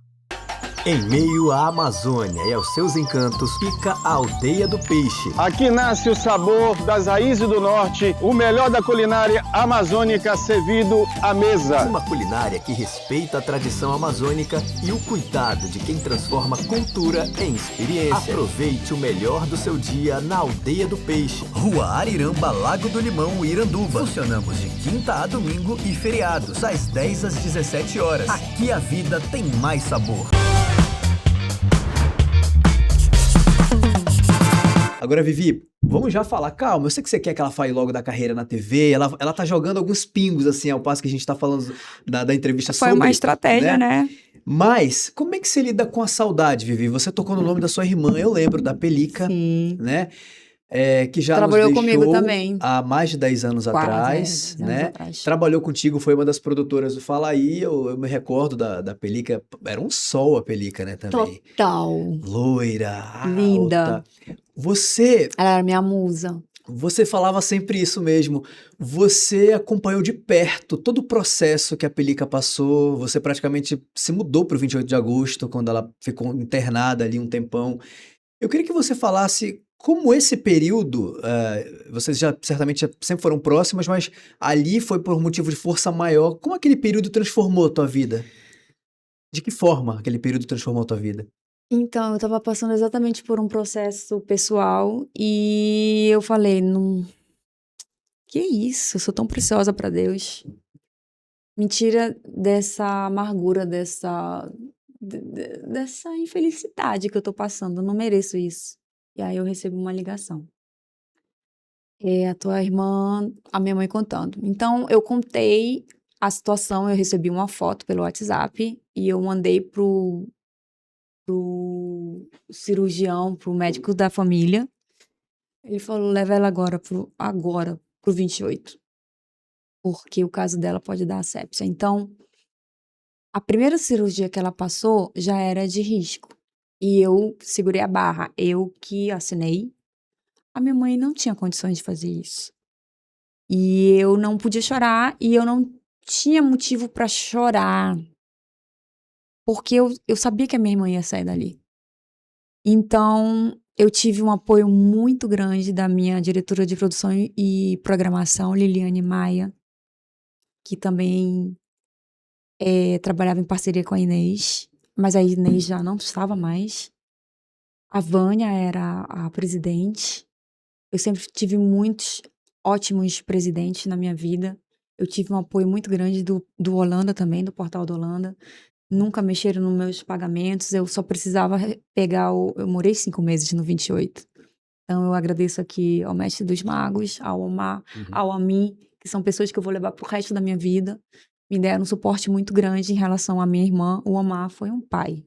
Em meio à Amazônia e aos seus encantos, fica a Aldeia do Peixe. Aqui nasce o sabor das raízes do norte, o melhor da culinária amazônica servido à mesa. Uma culinária que respeita a tradição amazônica e o cuidado de quem transforma cultura em experiência. Aproveite o melhor do seu dia na Aldeia do Peixe. Rua Ariramba, Lago do Limão, Iranduba. Funcionamos de quinta a domingo e feriados, das 10 às 17 horas. Aqui a vida tem mais sabor. Agora, Vivi, vamos já falar, calma, eu sei que você quer que ela fale logo da carreira na TV, ela tá jogando alguns pingos, assim, ao passo que a gente tá falando da entrevista sobre... Foi uma estratégia, né? Mas, como é que você lida com a saudade, Vivi? Você tocou no nome da sua irmã, eu lembro, da Pelica, né? Que já trabalhou nos deixou comigo também há mais de 10 anos atrás, 10 né? anos atrás. Trabalhou contigo, foi uma das produtoras do Fala Aí, eu me recordo da Pelica, era um sol a Pelica, né, também. Total. Loira, Linda. alta. Você... Ela era minha musa. Você falava sempre isso mesmo. Você acompanhou de perto todo o processo que a Pelica passou. Você praticamente se mudou para o 28 de agosto, quando ela ficou internada ali um tempão. Eu queria que você falasse como esse período, vocês já certamente sempre foram próximas, mas ali foi por um motivo de força maior. Como aquele período transformou a tua vida? De que forma aquele período transformou a tua vida? Então, eu tava passando exatamente por um processo pessoal e eu falei, não... Que isso? Eu sou tão preciosa pra Deus. Me tira dessa amargura, dessa infelicidade que eu tô passando, eu não mereço isso. E aí eu recebo uma ligação. É a tua irmã, a minha mãe contando. Então, eu contei a situação, eu recebi uma foto pelo WhatsApp e eu mandei pro cirurgião, pro médico da família. Ele falou, leva ela agora pro 28, porque o caso dela pode dar asepsia. Então, a primeira cirurgia que ela passou já era de risco. E eu segurei a barra, eu que assinei. A minha mãe não tinha condições de fazer isso. E eu não podia chorar e eu não tinha motivo pra chorar. Porque eu sabia que a minha irmã ia sair dali. Então, eu tive um apoio muito grande da minha diretora de produção e programação, Liliane Maia, que também trabalhava em parceria com a Inês, mas a Inês já não estava mais. A Vânia era a presidente. Eu sempre tive muitos ótimos presidentes na minha vida. Eu tive um apoio muito grande do Holanda também, do Portal do Holanda. Nunca mexeram nos meus pagamentos, eu só precisava pegar eu morei 5 meses no 28. Então eu agradeço aqui ao Mestre dos Magos, ao Omar, ao Amin, que são pessoas que eu vou levar pro resto da minha vida. Me deram um suporte muito grande em relação à minha irmã. O Omar foi um pai.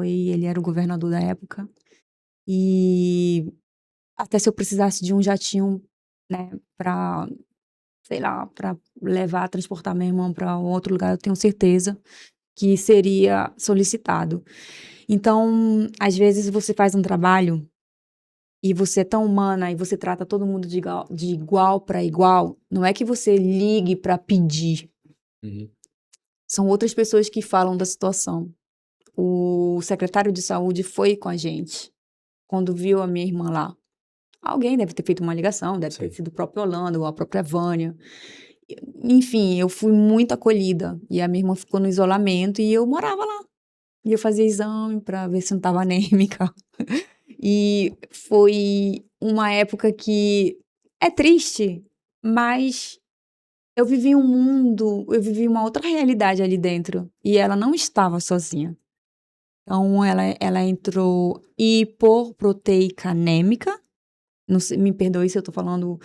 Ele era o governador da época. E até se eu precisasse de um jatinho, né, pra, sei lá, pra levar, transportar minha irmã pra um outro lugar, eu tenho certeza que seria solicitado. Então, às vezes você faz um trabalho e você é tão humana e você trata todo mundo de igual para igual, não é que você ligue para pedir. São outras pessoas que falam da situação. O secretário de saúde foi com a gente quando viu a minha irmã lá. Alguém deve ter feito uma ligação, deve ter sido o próprio Holanda ou a própria Vânia. Enfim, eu fui muito acolhida. E a minha irmã ficou no isolamento e eu morava lá. E eu fazia exame para ver se não estava anêmica. E foi uma época que é triste, mas eu vivi eu vivi uma outra realidade ali dentro. E ela não estava sozinha. Então, ela entrou hipoproteica anêmica. Não sei, me perdoe se eu tô falando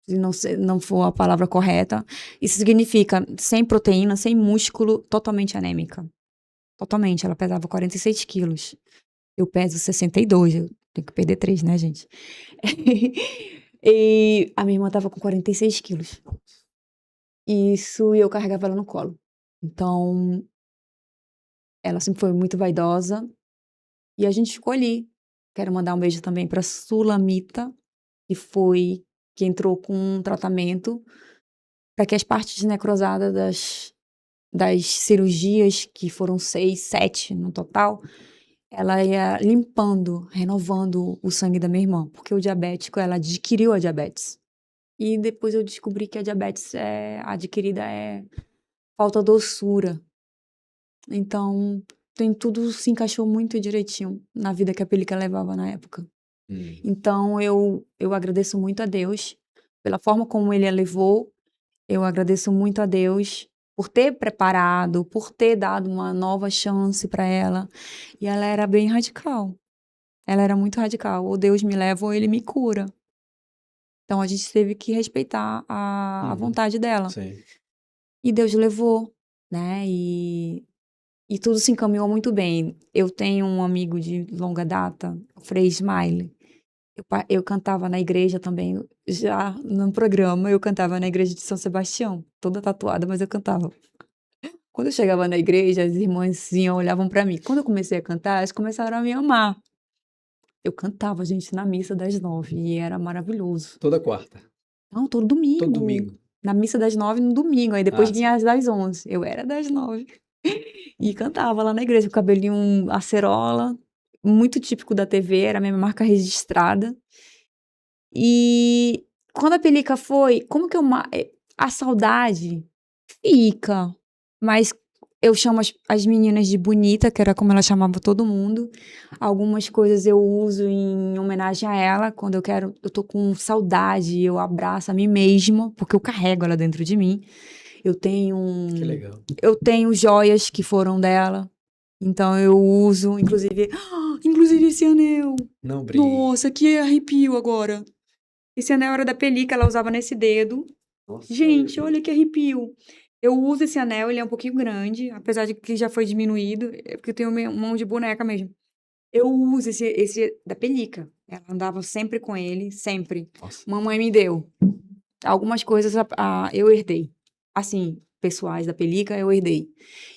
se não for a palavra correta. Isso significa sem proteína, sem músculo, totalmente anêmica. Totalmente. Ela pesava 46 quilos. Eu peso 62. Eu tenho que perder 3, né, gente? E a minha irmã tava com 46 quilos. Isso, e eu carregava ela no colo. Então, ela sempre foi muito vaidosa. E a gente ficou ali. Quero mandar um beijo também pra Sulamita, que entrou com um tratamento para que as partes necrosadas das cirurgias, que foram 6, 7 no total, ela ia limpando, renovando o sangue da minha irmã, porque o diabético, ela adquiriu a diabetes. E depois eu descobri que a diabetes adquirida é falta de doçura. Então, tudo se encaixou muito direitinho na vida que a Pelica levava na época. Então, eu agradeço muito a Deus pela forma como ele a levou. Eu agradeço muito a Deus por ter preparado, por ter dado uma nova chance para ela. E ela era bem radical. Ela era muito radical. Ou Deus me leva ou ele me cura. Então, a gente teve que respeitar a vontade dela. Sim. E Deus levou, né? E tudo se encaminhou muito bem. Eu tenho um amigo de longa data, o Frei Smile. Eu cantava na igreja também, já no programa, eu cantava na igreja de São Sebastião, toda tatuada, mas eu cantava. Quando eu chegava na igreja, as irmãs olhavam pra mim. Quando eu comecei a cantar, elas começaram a me amar. Eu cantava, gente, na missa das 9, e era maravilhoso. Toda quarta. Não, todo domingo. Todo domingo. Na missa das 9, no domingo, aí depois sim. vinha as das 11. Eu era das 9. E cantava lá na igreja, com o cabelinho acerola, muito típico da TV, era a minha marca registrada. E quando a Pelica foi, como que a saudade fica, mas eu chamo as meninas de bonita, que era como ela chamava todo mundo. Algumas coisas eu uso em homenagem a ela, quando eu tô com saudade, eu abraço a mim mesma, porque eu carrego ela dentro de mim. Eu tenho Que legal. eu tenho joias que foram dela. Então eu uso, inclusive esse anel. Não brinque. Nossa, que arrepio agora. Esse anel era da Pelica, ela usava nesse dedo. Nossa, Gente, olha que arrepio. Eu uso esse anel, ele é um pouquinho grande, apesar de que já foi diminuído, é porque eu tenho mão de boneca mesmo. Eu uso esse da Pelica. Ela andava sempre com ele, sempre. Nossa. Mamãe me deu. Algumas coisas eu herdei. Assim, pessoais da Pelica, eu herdei.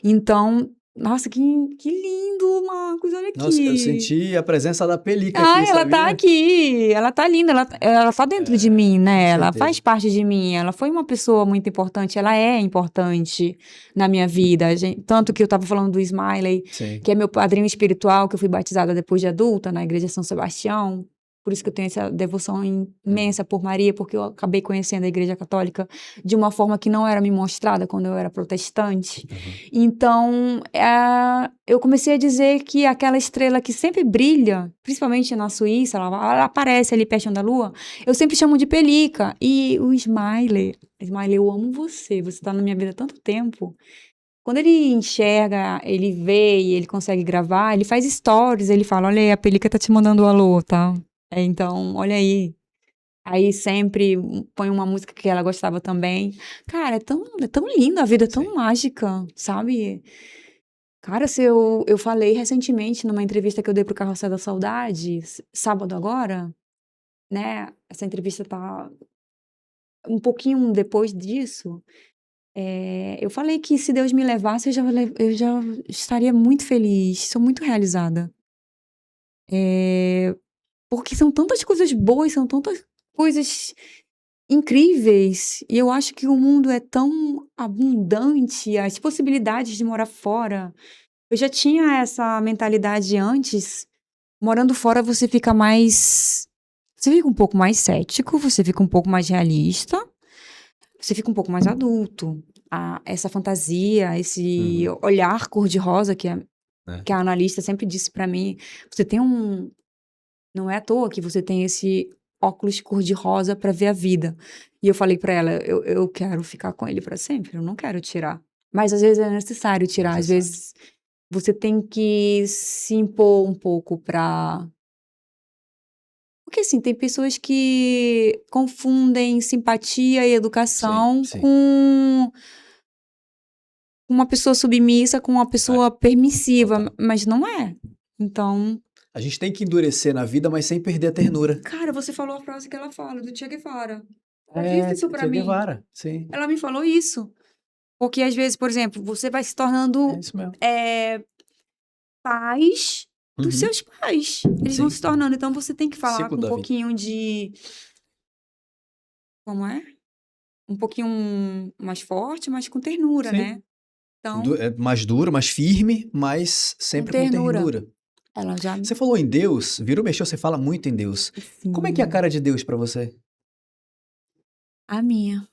Então, nossa, que lindo, Marcos, olha aqui. Nossa, eu senti a presença da Pelica Ah, aqui, ela tá sabia? aqui, ela tá linda, ela tá dentro de mim, né? com Ela certeza. faz parte de mim, ela foi uma pessoa muito importante, ela é importante na minha vida. Tanto que eu tava falando do Smiley, Sim. que é meu padrinho espiritual, que eu fui batizada depois de adulta, na igreja São Sebastião. Por isso que eu tenho essa devoção imensa por Maria, porque eu acabei conhecendo a igreja católica de uma forma que não era me mostrada quando eu era protestante. Então, eu comecei a dizer que aquela estrela que sempre brilha, principalmente na Suíça, ela aparece ali perto da lua, eu sempre chamo de Pelica. E o Smiley, eu amo você, você tá na minha vida há tanto tempo. Quando ele enxerga, ele vê e ele consegue gravar, ele faz stories, ele fala, olha aí, a Pelica tá te mandando um alô, tá? Então, olha aí. Aí sempre põe uma música que ela gostava também. Cara, é tão linda, a vida é tão Sim. mágica, sabe? Cara, se eu falei recentemente numa entrevista que eu dei pro Carrossel da Saudade, sábado agora, né? Essa entrevista tá um pouquinho depois disso. Eu falei que se Deus me levasse, eu já estaria muito feliz, sou muito realizada. Porque são tantas coisas boas, são tantas coisas incríveis. E eu acho que o mundo é tão abundante, as possibilidades de morar fora. Eu já tinha essa mentalidade antes. Morando fora, você fica mais. Você fica um pouco mais cético, você fica um pouco mais realista, você fica um pouco mais adulto. Essa fantasia, esse olhar cor-de-rosa que a analista sempre disse pra mim. Você tem um. Não é à toa que você tem esse óculos cor-de-rosa pra ver a vida. E eu falei pra ela, eu quero ficar com ele pra sempre, eu não quero tirar. Mas às vezes é necessário tirar, às vezes você tem que se impor um pouco pra... Porque assim, tem pessoas que confundem simpatia e educação Sim. com uma pessoa submissa, com uma pessoa permissiva, Total. mas não é. Então, A gente tem que endurecer na vida, mas sem perder a ternura. cara, você falou a frase que ela fala, do Che Guevara. Ela disse isso pra Che mim. Guevara, sim. Ela me falou isso. Porque às vezes, por exemplo, você vai se tornando É isso mesmo. pais dos Uhum. seus pais. Eles Sim. vão se tornando. Então você tem que falar Ciclo com um da vida. pouquinho de. Como é? Um pouquinho mais forte, mas com ternura, Sim. né? Então, É mais duro, mais firme, mas sempre com ternura. ternura. ela já. Você falou em Deus, virou mexeu, você fala muito em Deus. Como é que é a cara de Deus pra você? A minha.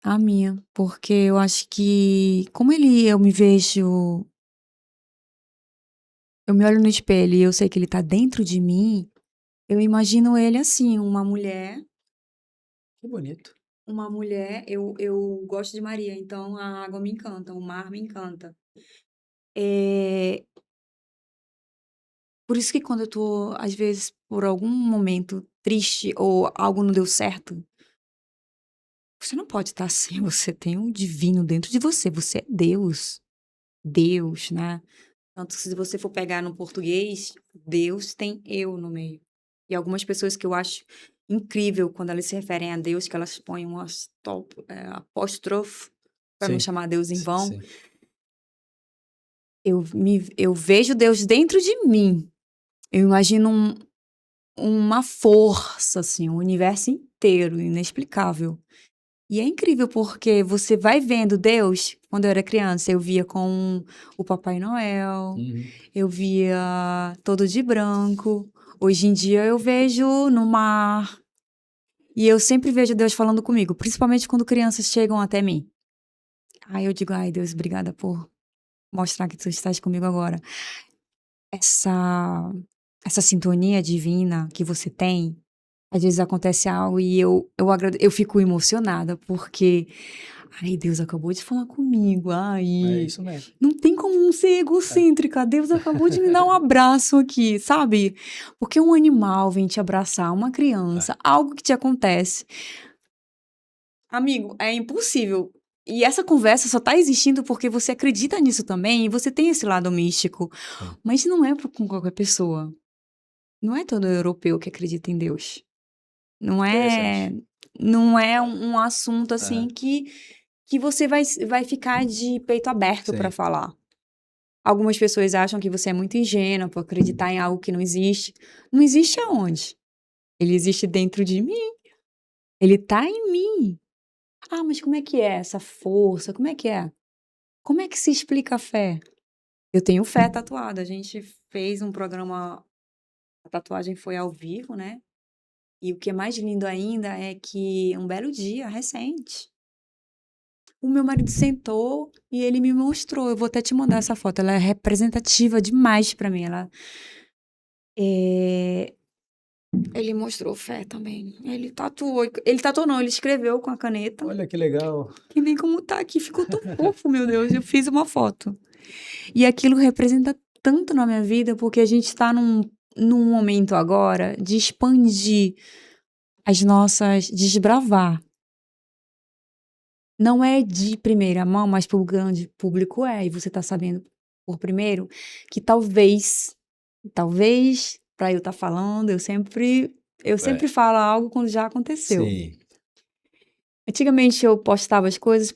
A minha. Porque eu acho que. Como eu me vejo. Eu me olho no espelho e eu sei que ele tá dentro de mim. Eu imagino ele assim, uma mulher. Que bonito. Uma mulher, eu gosto de Maria, então a água me encanta, o mar me encanta. É, por isso que quando eu tô, às vezes, por algum momento triste ou algo não deu certo, você não pode estar assim, você tem um divino dentro de você, você é Deus. Deus, né? Tanto que se você for pegar no português, Deus tem eu no meio. E algumas pessoas que eu acho incrível quando elas se referem a Deus, que elas põem um apóstrofe para não Sim. chamar Deus em vão. Sim. Eu vejo Deus dentro de mim. Eu imagino uma força, assim, um universo inteiro, inexplicável. E é incrível porque você vai vendo Deus. Quando eu era criança, eu via com o Papai Noel, eu via todo de branco. Hoje em dia eu vejo no mar. E eu sempre vejo Deus falando comigo, principalmente quando crianças chegam até mim. Aí eu digo, ai Deus, obrigada por mostrar que tu estás comigo agora. Essa sintonia divina que você tem, Às vezes acontece algo e eu fico emocionada, porque, ai, Deus acabou de falar comigo, É ai, isso mesmo. não tem como não ser egocêntrica, Deus acabou de me dar um abraço aqui, sabe? Porque um animal vem te abraçar, uma criança, algo que te acontece. Amigo, é impossível. E essa conversa só tá existindo porque você acredita nisso também e você tem esse lado místico. Sim. Mas não é com qualquer pessoa. Não é todo europeu que acredita em Deus. Não Interessante. não é um assunto assim Aham. que você vai ficar de peito aberto para Sim. falar. Algumas pessoas acham que você é muito ingênua por acreditar em algo que não existe. Não existe aonde? Ele existe dentro de mim. Ele tá em mim. Ah, mas como é que é essa força? Como é que é? Como é que se explica a fé? Eu tenho fé tatuada. A gente fez um programa, a tatuagem foi ao vivo, né? E o que é mais lindo ainda é que um belo dia, recente, o meu marido sentou e ele me mostrou. Eu vou até te mandar essa foto. Ela é representativa demais pra mim. É, Ele mostrou fé também. Ele tatuou. Ele tatuou, não, ele escreveu com a caneta. Olha que legal. Que nem como tá aqui. Ficou tão fofo, meu Deus. Eu fiz uma foto. E aquilo representa tanto na minha vida, porque a gente tá num momento agora de expandir as nossas. Desbravar. Não é de primeira mão, mas pro grande público é. E você tá sabendo por primeiro que talvez, pra eu estar falando, eu sempre falo algo quando já aconteceu. Sim. Antigamente eu postava as coisas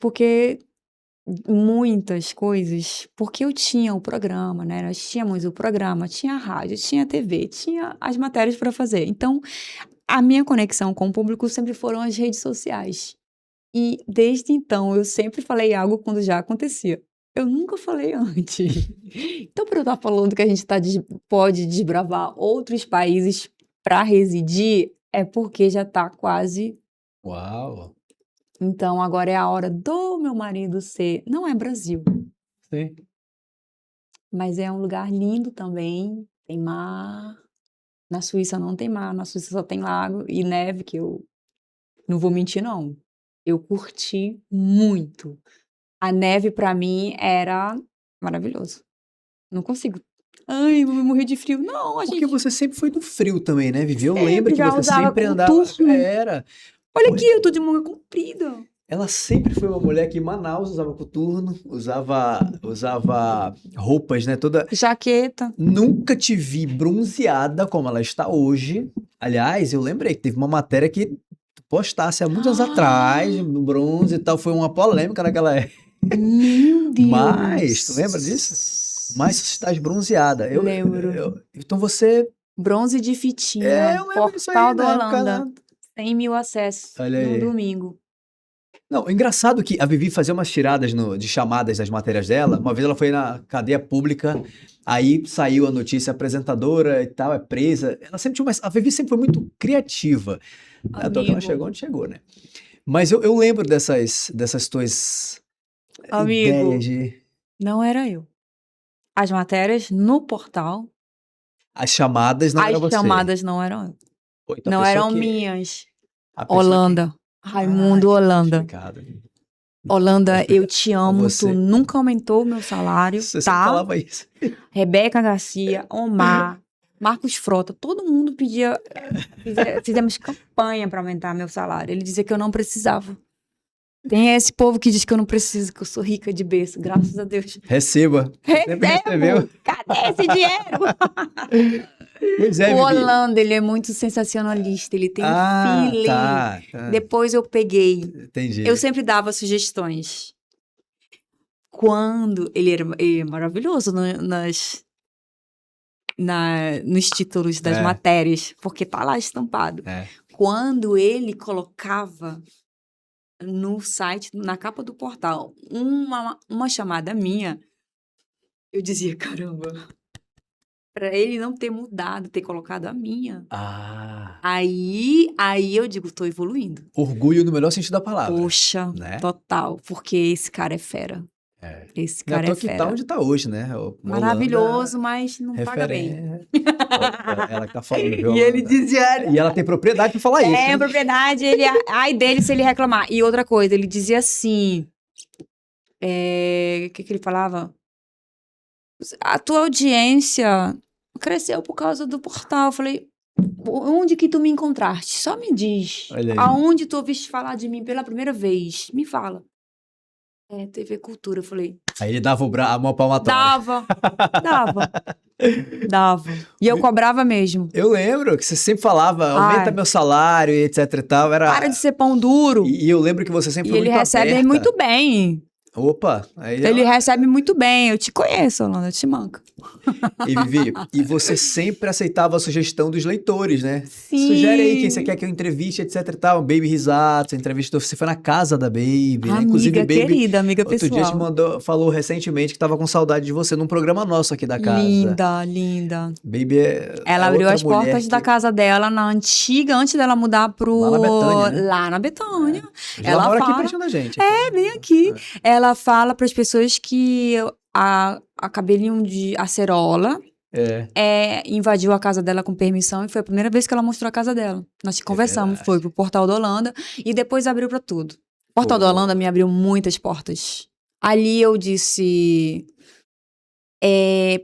muitas coisas, porque eu tinha o programa, né? Nós tínhamos o programa, tinha a rádio, tinha a TV, tinha as matérias para fazer. Então, a minha conexão com o público sempre foram as redes sociais. E desde então eu sempre falei algo quando já acontecia. Eu nunca falei antes. Então, para eu estar falando que a gente pode desbravar outros países para residir, é porque já está quase. Uau. Então, agora é a hora do meu marido ser. Não é Brasil, Sim. mas é um lugar lindo também. Tem mar. Na Suíça não tem mar, na Suíça só tem lago e neve, que eu não vou mentir, não. Eu curti muito. A neve, pra mim, era maravilhoso. Não consigo. Ai, eu vou morrer de frio. Não, a Porque gente você sempre foi do frio também, né, Vivi? Eu lembro sempre que já você usava sempre andava. coturno. Era. Olha aqui, eu tô de manga comprida. Ela sempre foi uma mulher que em Manaus usava coturno, usava roupas, né? Toda. Jaqueta. Nunca te vi bronzeada como ela está hoje. Aliás, eu lembrei que teve uma matéria que tu postasse há muitos anos atrás, no bronze e tal. Foi uma polêmica naquela época. Meu Deus. Mas, tu lembra disso? Mas tu estás bronzeada. Lembro. Então você. Bronze de fitinha. É, eu lembro disso aí, Portal do na época, Holanda. né? 100 mil acessos Olha no aí. domingo. Não, engraçado que a Vivi fazia umas tiradas de chamadas das matérias dela. Uma vez ela foi na cadeia pública, aí saiu a notícia, apresentadora e tal, é presa. Ela sempre tinha a Vivi sempre foi muito criativa. À toa que ela Amigo. chegou onde chegou, né? Mas eu lembro dessas tuas Amigo. ideias de. Não era eu. As matérias no portal, As chamadas não era as você. chamadas não eram eu. Pô, então a Não pessoa eram que- minhas. a pessoa Holanda. Raimundo Holanda. Explicado. Holanda, eu te amo. você. Tu nunca aumentou o meu salário, Você sempre tá? falava isso. Rebeca Garcia, Omar, Marcos Frota, todo mundo pedia. Fizemos campanha para aumentar meu salário. Ele dizia que eu não precisava. Tem esse povo que diz que eu não preciso, que eu sou rica de berço, graças a Deus. Receba. Sempre recebeu. Recebo! Cadê esse dinheiro? Pois é, O Vivi. Holanda, ele é muito sensacionalista, ele tem um feeling. Tá. Depois eu peguei. Entendi. Eu sempre dava sugestões. Quando ele é maravilhoso nos títulos das É. matérias, porque tá lá estampado. É. Quando ele colocava no site, na capa do portal, uma chamada minha, eu dizia, caramba, para ele não ter mudado, ter colocado a minha. Ah. Aí eu digo, tô evoluindo. Orgulho no melhor sentido da palavra. Poxa, né? total, porque esse cara é fera. Esse Não é à cara toa é que tá fera. onde tá hoje, né? Holanda, Maravilhoso, mas não paga bem. Ela que tá falando, viu, E ele Holanda? dizia... E ela tem propriedade pra falar isso, É, a hein? propriedade, ai dele se ele reclamar. E outra coisa, ele dizia assim... O que ele falava? A tua audiência cresceu por causa do portal. Eu falei, onde que tu me encontraste? Só me diz. Olha aí. Aonde tu ouviste falar de mim pela primeira vez? Me fala. TV Cultura. Eu falei, Aí ele dava a mão palmatória. dava. E eu cobrava mesmo. Eu lembro que você sempre falava, aumenta Ai. meu salário e etc e tal. Para de ser pão duro. E eu lembro que você sempre E foi ele muito recebe aberta. muito bem. Opa! Aí Ele recebe muito bem. Eu te conheço, Holanda, eu te manco. E Vivi, e você sempre aceitava a sugestão dos leitores, né? Sim. Sugere aí quem você quer que eu entreviste, etc e tal. Baby Risato, você entrevistou, você foi na casa da Baby, né? Inclusive, Amiga Baby, querida, amiga outro dia pessoal. falou recentemente que tava com saudade de você num programa nosso aqui da casa. Linda, linda. Baby Ela é abriu outra as portas mulher da casa dela na antiga, antes dela mudar pro... Lá na Betânia, né? Lá na Betânia. Ela Ela mora aqui fala... pertinho da gente. Bem aqui. Ela fala para as pessoas que a cabelinho de acerola invadiu a casa dela com permissão e foi a primeira vez que ela mostrou a casa dela. Nós conversamos, verdade. foi pro Portal da Holanda e depois abriu para tudo. O Portal da Holanda me abriu muitas portas. Ali eu disse...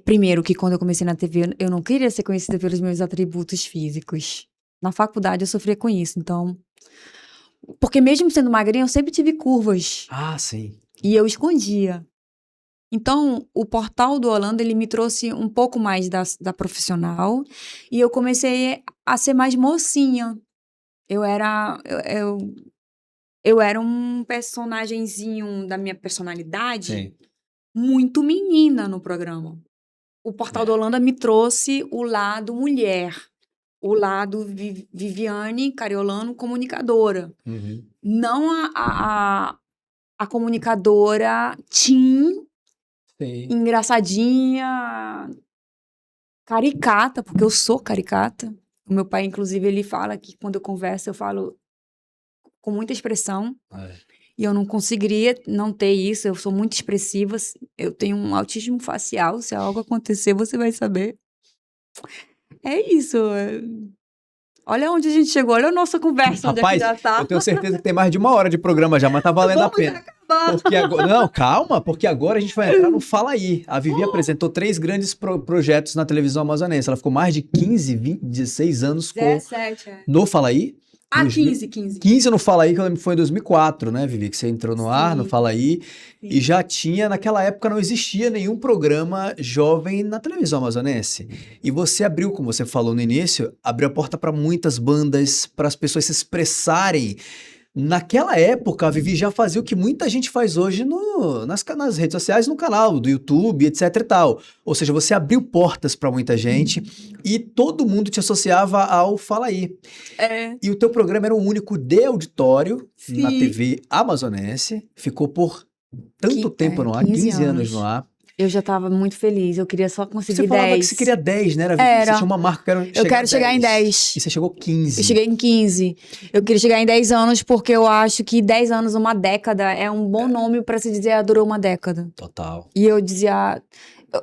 primeiro que quando eu comecei na TV, eu não queria ser conhecida pelos meus atributos físicos. Na faculdade eu sofria com isso, então... Porque mesmo sendo magrinha, eu sempre tive curvas. Ah, sim. E eu escondia. Então, o Portal do Holanda, ele me trouxe um pouco mais da profissional. E eu comecei a ser mais mocinha. Eu era um personagenzinho da minha personalidade Sim. muito menina no programa. O Portal do Holanda me trouxe o lado mulher. O lado Viviane Cariolano, comunicadora. Uhum. Não a comunicadora teen, Sim. engraçadinha, caricata, porque eu sou caricata. O meu pai, inclusive, ele fala que quando eu converso, eu falo com muita expressão. E eu não conseguiria não ter isso, eu sou muito expressiva. Eu tenho um autismo facial, se algo acontecer, você vai saber. É isso. Olha onde a gente chegou, olha a nossa conversa, onde é Rapaz, que já tá. eu tenho certeza que tem mais de 1 hora de programa já, mas tá valendo a Vamos pena. acabar. Porque agora, não, calma, porque agora a gente vai entrar no Fala Aí. A Vivi apresentou 3 grandes projetos na televisão amazonense. Ela ficou mais de 15, 20, 16 anos 17, no Fala Aí. 15. 15 no Fala Aí, que eu lembro que foi em 2004, né, Vivi? Que você entrou no ar, no Sim. Fala Aí. Sim. E já tinha, naquela época, não existia nenhum programa jovem na televisão amazonense. E você abriu, como você falou no início, abriu a porta para muitas bandas, para as pessoas se expressarem. Naquela época, a Vivi já fazia o que muita gente faz hoje nas redes sociais, no canal do YouTube, etc e tal. Ou seja, você abriu portas para muita gente e todo mundo te associava ao Fala Aí. E o teu programa era o único de auditório na Sim. TV amazonense. Ficou por tanto tempo no ar, 15 anos no ar. Eu já tava muito feliz, eu queria só conseguir Você falava 10. que você queria 10, né? Vivi? Era. Você tinha uma marca, Eu quero chegar em 10. E você chegou 15. Eu cheguei em 15. Eu queria chegar em 10 anos porque eu acho que 10 anos, uma década, é um bom nome pra se dizer durou uma década. Total. E eu dizia...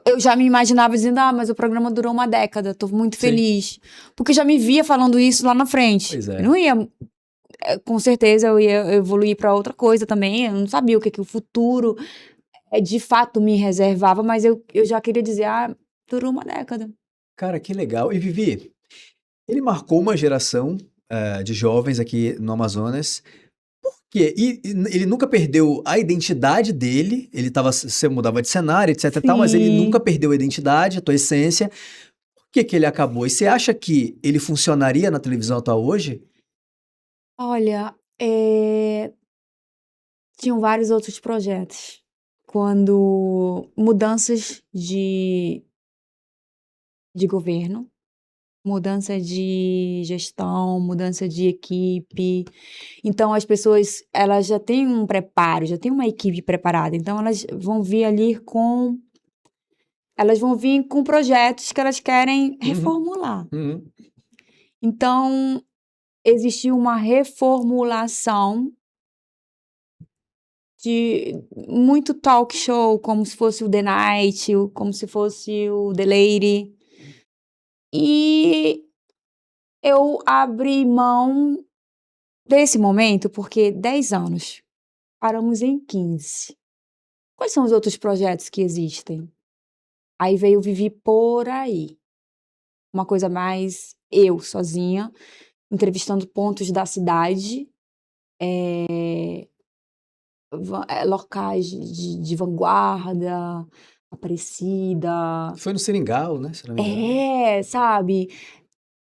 Eu já me imaginava dizendo, mas o programa durou uma década, tô muito feliz. Porque eu já me via falando isso lá na frente. Pois é. Eu não ia... Com certeza eu ia evoluir pra outra coisa também. Eu não sabia o que o futuro de fato me reservava, mas eu já queria dizer, durou uma década. Cara, que legal. E Vivi, ele marcou uma geração de jovens aqui no Amazonas. Por quê? E ele nunca perdeu a identidade dele. Você mudava de cenário, etc e tal, mas ele nunca perdeu a identidade, a tua essência. Por que ele acabou? E você acha que ele funcionaria na televisão atual hoje? Olha, tinham vários outros projetos. Quando mudanças de governo, mudança de gestão, mudança de equipe. Então, as pessoas, elas já têm um preparo, já têm uma equipe preparada. Então, elas vão vir com projetos que elas querem reformular. Então, existiu uma reformulação de muito talk show, como se fosse o The Night, como se fosse o The Lady. E eu abri mão desse momento porque 10 anos, paramos em 15. Quais são os outros projetos que existem? Aí veio Vivi por aí. Uma coisa mais eu, sozinha, entrevistando pontos da cidade, locais de vanguarda, Aparecida. Foi no Seringal, né? Se não me engano. Sabe?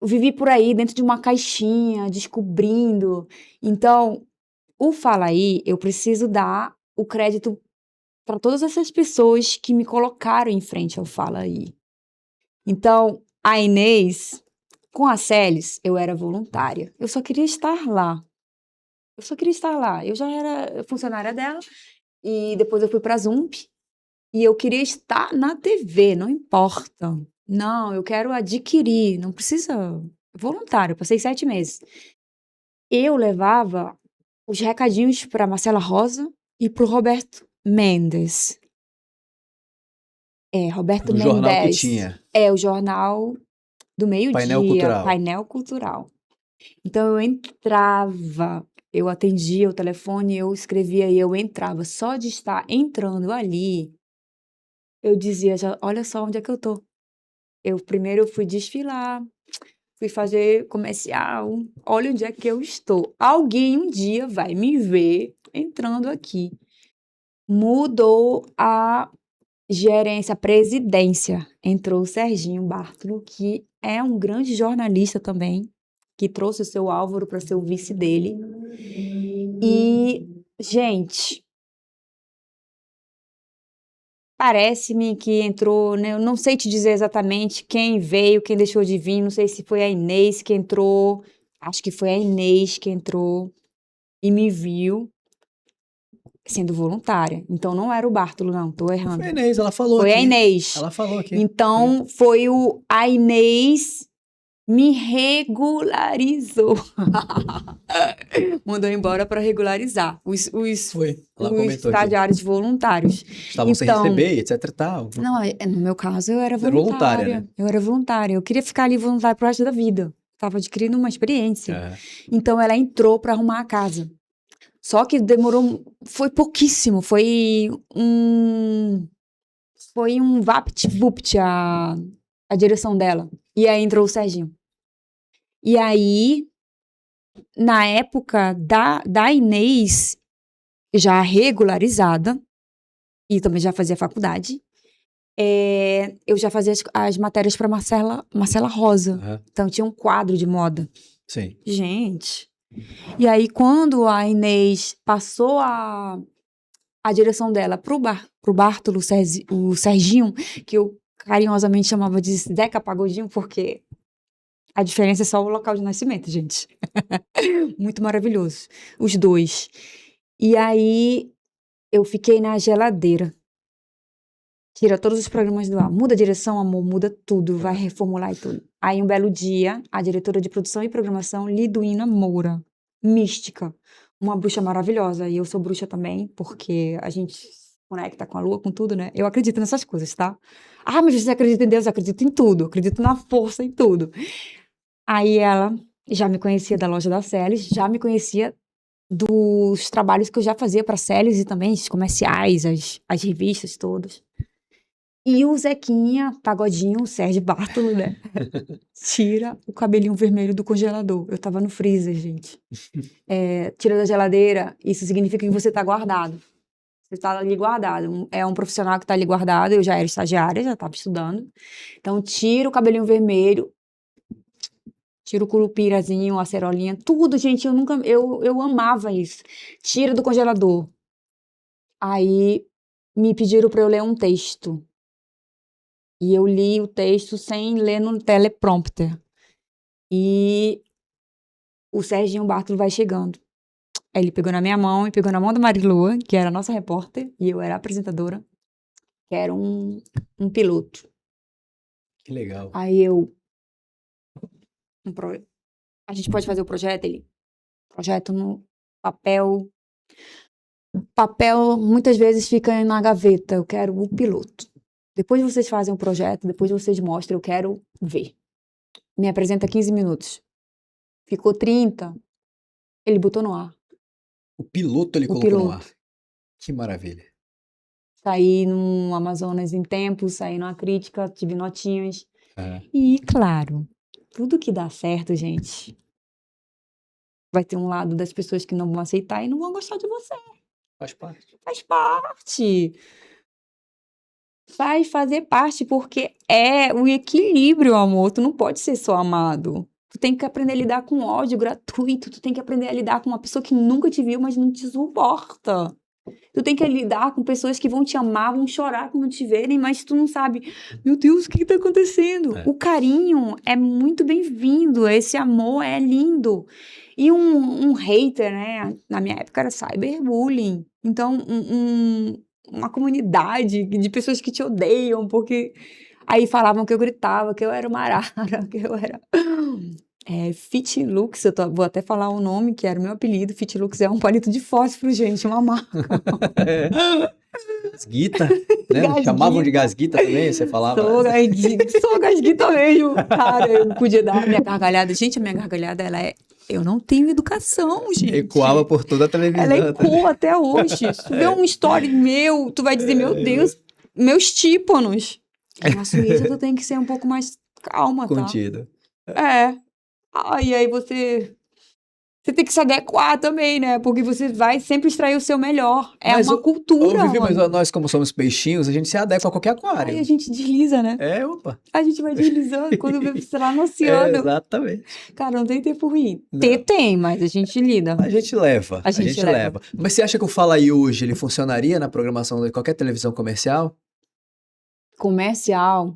Eu vivi por aí dentro de uma caixinha, descobrindo. Então, o Fala Aí, eu preciso dar o crédito para todas essas pessoas que me colocaram em frente ao Fala Aí. Então, a Inês, com a Celes, eu era voluntária. Eu só queria estar lá. Eu já era funcionária dela e depois eu fui para a Zump e eu queria estar na TV, não importa. Não, eu quero adquirir, não precisa. Voluntário, eu passei 7 meses. Eu levava os recadinhos para Marcela Rosa e para o Roberto Mendes. Roberto No jornal que Mendes. tinha. O jornal do meio-dia. Painel Cultural. Painel Cultural. Então eu entrava, eu atendia o telefone, eu escrevia e eu entrava. Só de estar entrando ali, eu dizia, olha só onde é que eu tô. Primeiro eu fui desfilar, fui fazer comercial, olha onde é que eu estou. Alguém um dia vai me ver entrando aqui. Mudou a gerência, a presidência. Entrou o Serginho Bartolo, que é um grande jornalista também, que trouxe o seu Álvaro para ser o vice dele. E, gente, parece-me que entrou, né? Eu não sei te dizer exatamente quem veio, quem deixou de vir, não sei se foi a Inês que entrou, acho que foi a Inês que entrou e me viu sendo voluntária. Então não era o Bartolo, não, tô errando. Foi a Inês, ela falou Foi aqui. a Inês. Ela falou aqui. Então foi a Inês me regularizou. Mandou embora para regularizar os Foi. Ela comentou aqui. estagiários voluntários. Estavam sem receber, etc e tal. Não, no meu caso eu era Era voluntária, né? Eu era voluntária. Eu queria ficar ali voluntária pro resto da vida. Estava adquirindo uma experiência. Então ela entrou para arrumar a casa. Só que demorou, foi pouquíssimo. Foi um vapt-vupt a direção dela. E aí entrou o Serginho. E aí, na época da Inês, já regularizada, e também já fazia faculdade, eu já fazia as matérias para Marcela Rosa. Então, tinha um quadro de moda. Sim. Gente. E aí, quando a Inês passou a direção dela pro Bartolo, o Serginho, que eu carinhosamente chamava de Zeca Pagodinho, porque a diferença é só o local de nascimento, gente. Muito maravilhoso. Os dois. E aí, eu fiquei na geladeira. Tira todos os programas do ar. Muda a direção, amor, muda tudo. Vai reformular e tudo. Aí, um belo dia, a diretora de produção e programação, Liduína Moura. Mística. Uma bruxa maravilhosa. E eu sou bruxa também, porque a gente se conecta com a lua, com tudo, né? Eu acredito nessas coisas, tá? Ah, mas você acredita em Deus? Eu acredito em tudo. Eu acredito na força, em tudo. Aí ela já me conhecia da loja da Celes, já me conhecia dos trabalhos que eu já fazia para a Celes e também os comerciais, as revistas todas. E o Zequinha, Pagodinho, o Sérgio Bartolo, né? Tira o cabelinho vermelho do congelador. Eu tava no freezer, gente. Tira da geladeira, isso significa que você tá guardado. Você tá ali guardado. É um profissional que tá ali guardado. Eu já era estagiária, já tava estudando. Então, tira o cabelinho vermelho, tira o curupirazinho, a acerolinha, tudo, gente. Eu amava isso. Tira do congelador. Aí, me pediram pra eu ler um texto. E eu li o texto sem ler no teleprompter. E o Serginho Bartolo vai chegando. Aí ele pegou na minha mão e pegou na mão da Marilua, que era a nossa repórter, e eu era a apresentadora, que era um piloto. Que legal. Aí eu... A gente pode fazer o projeto? Projeto no papel papel muitas vezes fica na gaveta. Eu quero o piloto. Depois vocês fazem um projeto, depois vocês mostram, eu quero ver. Me apresenta 15 minutos. Ficou 30. Ele botou no ar. O piloto ele O colocou no piloto. ar. Que maravilha. Saí no Amazonas em tempo, saí numa crítica, tive notinhas. É. E, claro, tudo que dá certo, gente, vai ter um lado das pessoas que não vão aceitar e não vão gostar de você. Faz parte. Faz parte. Vai fazer parte, porque é o equilíbrio, amor. Tu não pode ser só amado. Tu tem que aprender a lidar com ódio gratuito. Tu tem que aprender a lidar com uma pessoa que nunca te viu, mas não te suporta. Tu tem que lidar com pessoas que vão te amar, vão chorar quando te verem, mas tu não sabe, meu Deus, o que tá acontecendo? É. O carinho é muito bem-vindo, esse amor é lindo. E um hater, né? Na minha época era cyberbullying. Então, uma comunidade de pessoas que te odeiam, porque aí falavam que eu gritava, que eu era uma arara, que eu era... Fitlux, vou até falar o nome, que era o meu apelido. Fitlux é um palito de fósforo, gente, uma marca. Gasguita, né? Gasguita. Chamavam de gasguita também, você falava. Sou gasguita mesmo. Cara, eu podia dar a minha gargalhada. Gente, a minha gargalhada, eu não tenho educação, gente. Ecoava por toda a televisão. Ela ecoa até hoje. Se tu vê um story meu, tu vai dizer, meu Deus, meus tímpanos. Na Suíça, tu tem que ser um pouco mais calma, tá? Contida. E aí você tem que se adequar também, né? Porque você vai sempre extrair o seu melhor. É Mas uma cultura. Vivi, mas mano. nós, como somos peixinhos, a gente se adequa a qualquer aquário. Aí a gente desliza, né? Opa. A gente vai deslizando quando vê, sei lá, no oceano. Exatamente. Cara, não tem tempo ruim. Não. Tem, mas a gente lida. A gente leva. A gente leva. Mas você acha que o Fala Aí hoje, ele funcionaria na programação de qualquer televisão comercial? Comercial.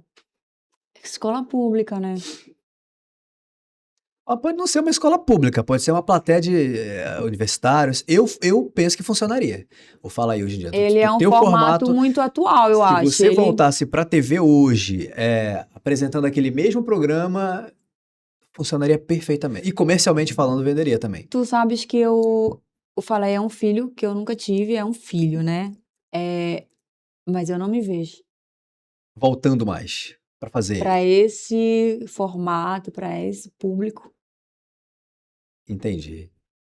Escola pública, né? Pode não ser uma escola pública, pode ser uma plateia de universitários. Eu penso que funcionaria. O Fala Aí hoje em dia. Ele é um Tem o formato muito atual, eu acho. Se você voltasse pra TV hoje, apresentando aquele mesmo programa, funcionaria perfeitamente. E comercialmente falando, venderia também. Tu sabes que o Fala Aí é um filho que eu nunca tive, é um filho, né? Mas eu não me vejo. Voltando mais pra fazer. Para esse formato, para esse público. Entendi.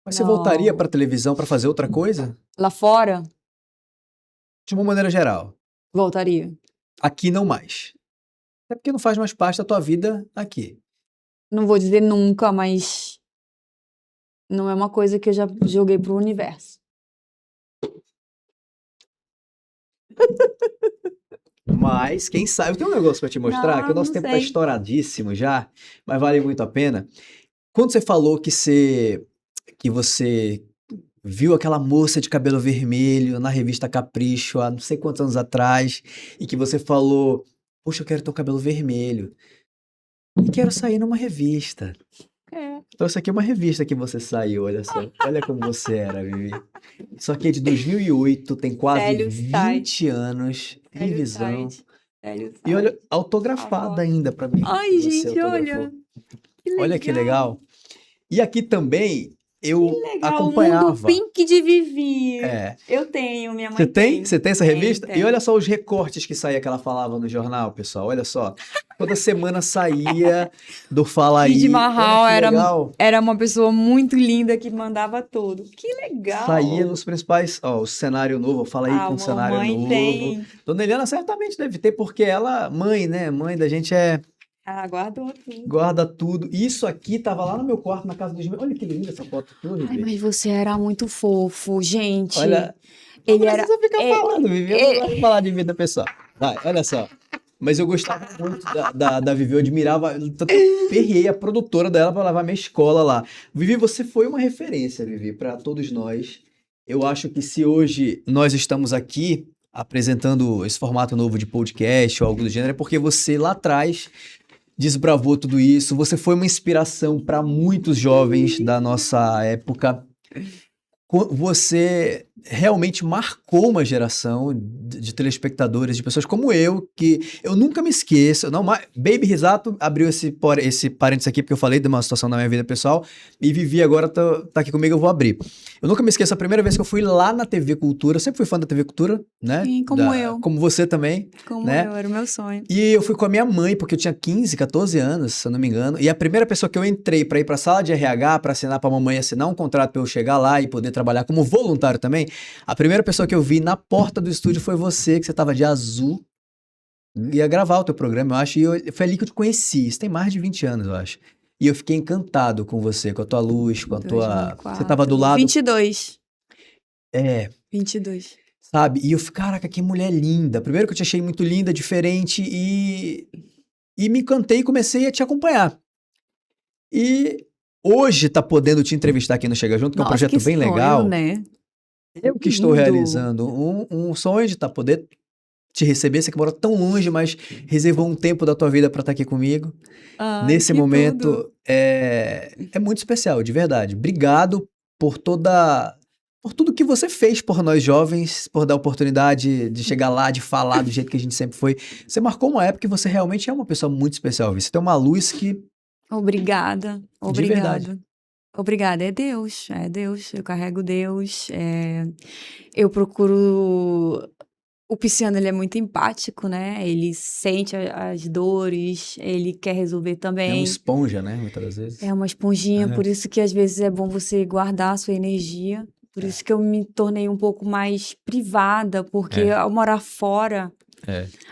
Mas você Não. voltaria pra televisão pra fazer outra coisa? Lá fora, De uma maneira geral. voltaria. Aqui não mais. É porque não faz mais parte da tua vida aqui. Não vou dizer nunca, mas não é uma coisa que eu já joguei pro universo. Mas, quem sabe, eu tenho um negócio pra te mostrar, Não, que o nosso não tempo tá sei. estouradíssimo já, mas vale muito a pena. Quando você falou que você viu aquela moça de cabelo vermelho na revista Capricho há não sei quantos anos atrás, e que você falou, poxa, eu quero ter um cabelo vermelho, e quero sair numa revista. Então, isso aqui é uma revista que você saiu, olha só. Olha como você era, Vivi. Isso aqui é de 2008, tem quase Velho 20 anos. Revisão. Velho E olha, site. autografada ainda pra mim. Ai, Você gente, olha. autografou. Olha que legal. E aqui também eu Legal, o acompanhava. Mundo Pink de Vivi. É. Eu tenho, minha mãe Você tem? tem. Você tem essa Tem, revista? tem. E olha só os recortes que saía que ela falava no jornal, pessoal. Olha só. Toda semana saía do Fala Aí. Kid Mahal Olha que legal. era uma pessoa muito linda que mandava tudo. Que legal. Saía nos principais, o cenário novo, Fala Aí com o cenário mamãe novo. tem. Dona Eliana certamente deve ter, porque ela, mãe, né? Mãe da gente Ela guardou tudo. guarda tudo. Isso aqui tava lá no meu quarto, na casa dos meus. Olha que linda essa foto aqui, Ai, Vivi. mas você era muito fofo, gente. Olha, ele não era. precisa ficar é- falando, Vivi. Eu não gosto de falar de vida pessoal. Vai, olha só. Mas eu gostava muito da Vivi, eu admirava, tanto eu perriei a produtora dela para levar minha escola lá. Vivi, você foi uma referência, Vivi, para todos nós. Eu acho que se hoje nós estamos aqui apresentando esse formato novo de podcast ou algo do gênero, é porque você lá atrás desbravou tudo isso, você foi uma inspiração para muitos jovens da nossa época. Você realmente marcou uma geração de telespectadores, de pessoas como eu, que eu nunca me esqueço. Não, Baby Risato abriu esse parênteses aqui, porque eu falei de uma situação da minha vida pessoal, e Vivi agora tá aqui comigo, eu vou abrir. Eu nunca me esqueço a primeira vez que eu fui lá na TV Cultura, eu sempre fui fã da TV Cultura, né? Sim, como eu. Como você também, Como né? eu, era o meu sonho. E eu fui com a minha mãe, porque eu tinha 15, 14 anos, se eu não me engano, e a primeira pessoa que eu entrei pra ir pra sala de RH, pra assinar pra mamãe assinar um contrato pra eu chegar lá e poder trabalhar como voluntário também, a primeira pessoa que eu vi na porta do estúdio foi você, que você tava de azul, ia gravar o teu programa, eu acho, e foi ali que eu te conheci, isso tem mais de 20 anos, eu acho. E eu fiquei encantado com você, com a tua luz, com a tua... 2004. Você tava do lado... 22. É... 22. Sabe? E eu fiquei, caraca, que mulher linda. Primeiro que eu te achei muito linda, diferente e me encantei e comecei a te acompanhar. E hoje tá podendo te entrevistar aqui no Chega Junto, que é um projeto bem legal. Né? Eu que estou realizando um sonho de poder te receber. Você que mora tão longe, mas reservou um tempo da tua vida para estar aqui comigo. Nesse momento é muito especial, de verdade. Obrigado por tudo que você fez por nós jovens, por dar a oportunidade de chegar lá, de falar do jeito que a gente sempre foi. Você marcou uma época e você realmente é uma pessoa muito especial. Você tem uma luz que... Obrigada. De verdade. Obrigada. É Deus. Eu carrego Deus. Eu procuro... O pisciano, ele é muito empático, né? Ele sente as dores, ele quer resolver também. É uma esponja, né? Muitas das vezes. É uma esponjinha, por isso que às vezes é bom você guardar a sua energia. Por isso que eu me tornei um pouco mais privada, porque ao morar fora,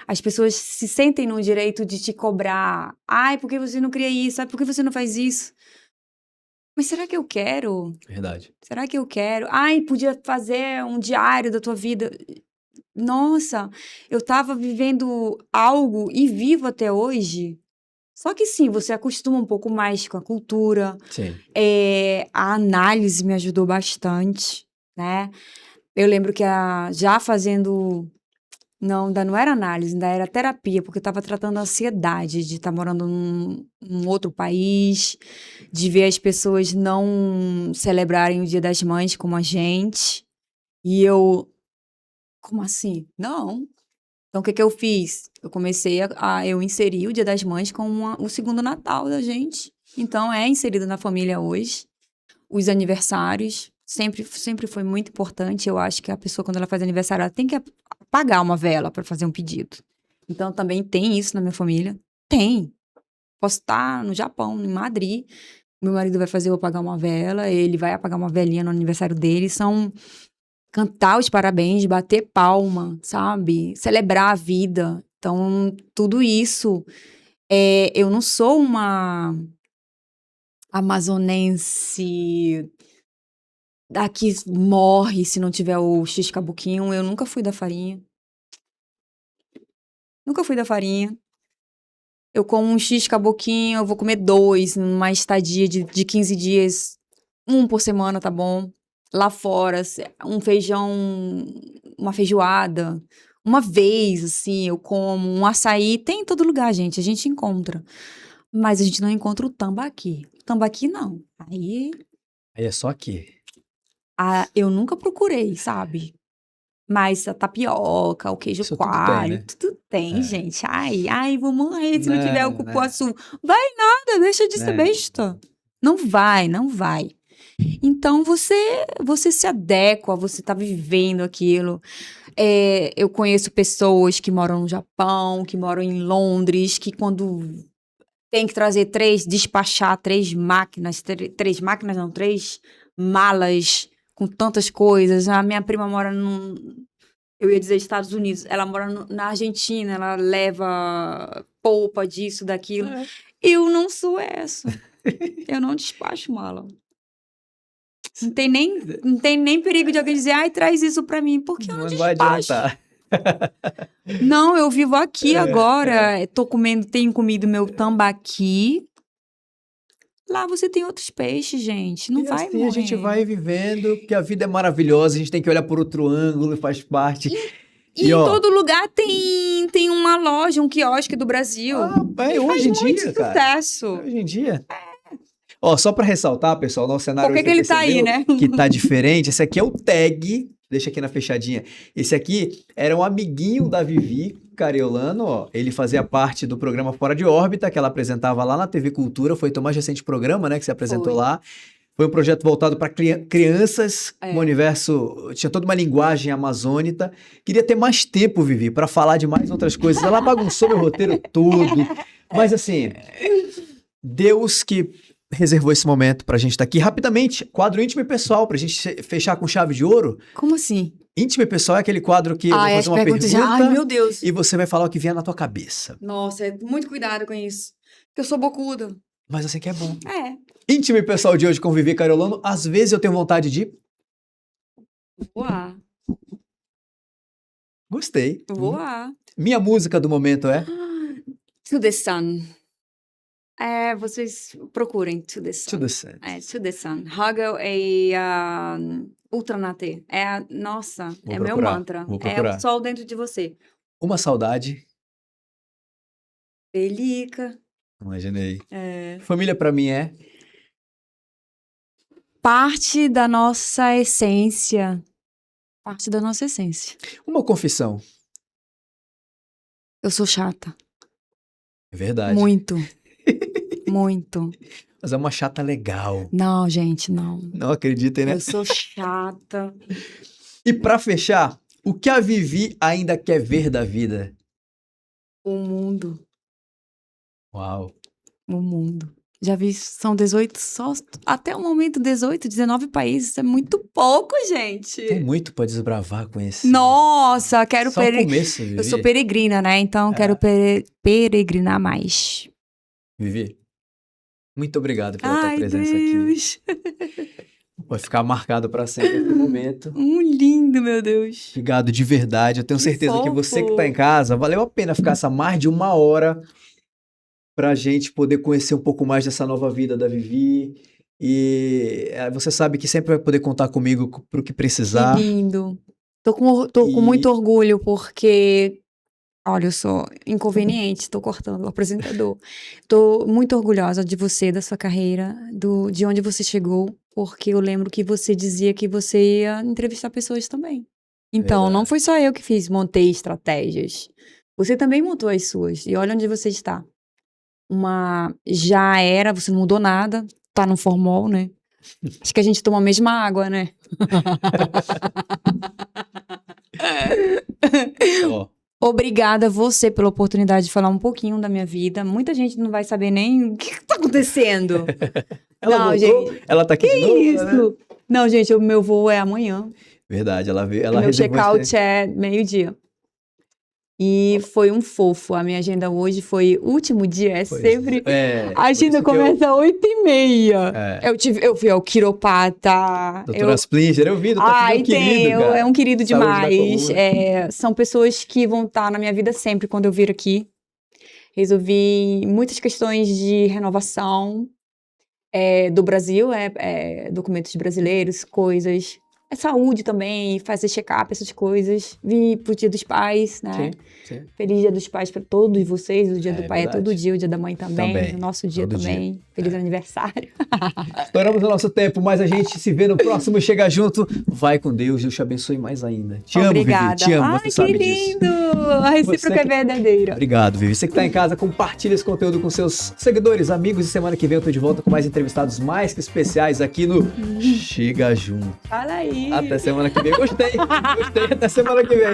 as pessoas se sentem no direito de te cobrar. Ai, por que você não cria isso? Ai, por que você não faz isso? Mas será que eu quero? Verdade. Será que eu quero? Ai, podia fazer um diário da tua vida. Nossa, eu tava vivendo algo e vivo até hoje. Só que sim, você acostuma um pouco mais com a cultura. Sim. A análise me ajudou bastante, né? Eu lembro que já fazendo... Não, ainda não era análise, ainda era terapia, porque eu estava tratando a ansiedade de estar morando num outro país, de ver as pessoas não celebrarem o Dia das Mães como a gente. E eu... Como assim? Não. Então, o que eu fiz? Eu comecei eu inseri o Dia das Mães como o segundo Natal da gente. Então, é inserido na família hoje. Os aniversários, sempre foi muito importante. Eu acho que a pessoa, quando ela faz aniversário, ela tem que apagar uma vela para fazer um pedido. Então, também tem isso na minha família. Tem. Posso estar no Japão, em Madrid. Meu marido vai fazer eu apagar uma vela, ele vai apagar uma velinha no aniversário dele. Cantar os parabéns, bater palma, sabe? Celebrar a vida. Então, tudo isso. Eu não sou uma amazonense daqui morre se não tiver o X-Cabuquinho. Eu nunca fui da farinha. Nunca fui da farinha. Eu como um X-Cabuquinho, eu vou comer 2 numa estadia de 15 dias. 1 por semana, tá bom? Lá fora, um feijão, uma feijoada, uma vez, assim, eu como um açaí, tem em todo lugar, gente, a gente encontra. Mas a gente não encontra o tambaqui. O tambaqui, não. Aí é só aqui. Eu nunca procurei, sabe? Mas a tapioca, o queijo coalho, tudo tem, gente. Ai, vou morrer se não tiver o cupuaçu. Vai nada, deixa de ser besta. Não vai. Então, você se adequa, você tá vivendo aquilo. Eu conheço pessoas que moram no Japão, que moram em Londres, que quando tem que trazer 3 máquinas, 3 malas com tantas coisas. A minha prima mora eu ia dizer Estados Unidos, ela mora na Argentina, ela leva polpa disso, daquilo. Eu não sou essa. Eu não despacho mala. Não tem nem perigo de alguém dizer, ai, traz isso pra mim, porque eu não vai adiantar. Não, eu vivo aqui agora, tenho comido meu tambaqui. Lá você tem outros peixes, gente, não vai assim morrer. A gente vai vivendo, porque a vida é maravilhosa, a gente tem que olhar por outro ângulo, faz parte. E em todo lugar tem uma loja, um quiosque do Brasil. Hoje em dia, sucesso. Hoje em dia. Ó, só pra ressaltar, pessoal, nosso cenário Por que hoje que ele tá aí, né? que tá diferente. Esse aqui é o tag, deixa aqui na fechadinha. Esse aqui era um amiguinho da Vivi Cariolano, ó. Ele fazia parte do programa Fora de Órbita, que ela apresentava lá na TV Cultura. Foi o mais recente programa, né, que você apresentou Foi. lá. Foi um projeto voltado para crianças, É. um universo, tinha toda uma linguagem amazônica. Queria ter mais tempo, Vivi, para falar de mais outras coisas. Ela bagunçou meu roteiro todo. Mas assim, Deus que reservou esse momento pra gente estar aqui. Rapidamente, quadro íntimo e pessoal, pra gente fechar com chave de ouro. Como assim? Íntimo e pessoal é aquele quadro que eu vou Ai, fazer as uma perguntas pergunta já. Ai, meu Deus. e você vai falar o que vier na tua cabeça. Nossa, muito cuidado com isso. Porque eu sou bocuda. Mas assim que é bom. É. Íntimo e pessoal de hoje com Vivi Cariolano. Às vezes eu tenho vontade de... Voar. Gostei. Voar. Minha música do momento é... To the Sun. É, vocês procurem To the Sun. To the Sun. É, To the Sun. Huggle e Ultranate. Nossa, Vou é meu procurar, mantra. vou É procurar. o sol dentro de você. Uma saudade. Pelica. Imaginei. É. Família pra mim é... Parte da nossa essência. Parte da nossa essência. Uma confissão. Eu sou chata. É verdade. Muito. Muito. Mas é uma chata legal. Não, gente, não. Não acreditem, né? Eu sou chata. E pra fechar, o que a Vivi ainda quer ver da vida? O mundo. Uau. O mundo. Já vi, são 18, só até o momento 18, 19 países. É muito pouco, gente. Tem muito pra desbravar com esse. Nossa, quero Só o começo, Vivi. Eu sou peregrina, né? Então quero peregrinar mais. Vivi, muito obrigado pela tua Ai, presença aqui. Deus. Vai ficar marcado pra sempre esse momento. Lindo, meu Deus. Obrigado de verdade. Eu tenho Que certeza que você que fofo. tá em casa, valeu a pena ficar essa mais de 1 hora pra gente poder conhecer um pouco mais dessa nova vida da Vivi. E você sabe que sempre vai poder contar comigo pro que precisar. Que lindo. Tô com E- muito orgulho porque, olha, eu sou inconveniente, tô cortando o apresentador. Tô muito orgulhosa de você, da sua carreira, de onde você chegou, porque eu lembro que você dizia que você ia entrevistar pessoas também. Então, Verdade. não foi só eu que montei estratégias. Você também montou as suas. E olha onde você está. Você não mudou nada, tá no formol, né? Acho que a gente toma a mesma água, né? Ó, Obrigada a você pela oportunidade de falar um pouquinho da minha vida. Muita gente não vai saber nem o que tá acontecendo. ela Não, voltou? gente. Ela tá aqui de novo, Isso. né? Não, gente, o meu voo é amanhã. Verdade, ela veio, ela Meu reservou check-out esse- é meio-dia. E foi um fofo. A minha agenda hoje foi último dia, Pois sempre. é, A por agenda isso que começa às 8h30. É. Eu fui ao quiropata. Doutora Splinger, eu vi, doutor Ai, meu querido, cara. é um querido Saúde da demais. coluna. São pessoas que vão estar na minha vida sempre quando eu vir aqui. Resolvi muitas questões de renovação do Brasil, documentos brasileiros, coisas. Saúde também, fazer check-up, essas coisas. Vim pro Dia dos Pais, né? Sim, sim. Feliz Dia dos Pais para todos vocês. O Dia do Pai verdade. é todo dia, o Dia da Mãe também. Também, O nosso dia todo também. Feliz aniversário. Estouramos o nosso tempo, mas a gente se vê no próximo Chega Junto. Vai com Deus, Deus te abençoe mais ainda. Te amo, Obrigada. Vivi, te amo, Ai, você sabe que disso. lindo! A recíproca é que- verdadeira. Obrigado, Vivi. Você que tá em casa, compartilha esse conteúdo com seus seguidores, amigos. E semana que vem eu tô de volta com mais entrevistados mais que especiais aqui no Chega Junto. Fala aí. Até semana que vem. Gostei, até semana que vem.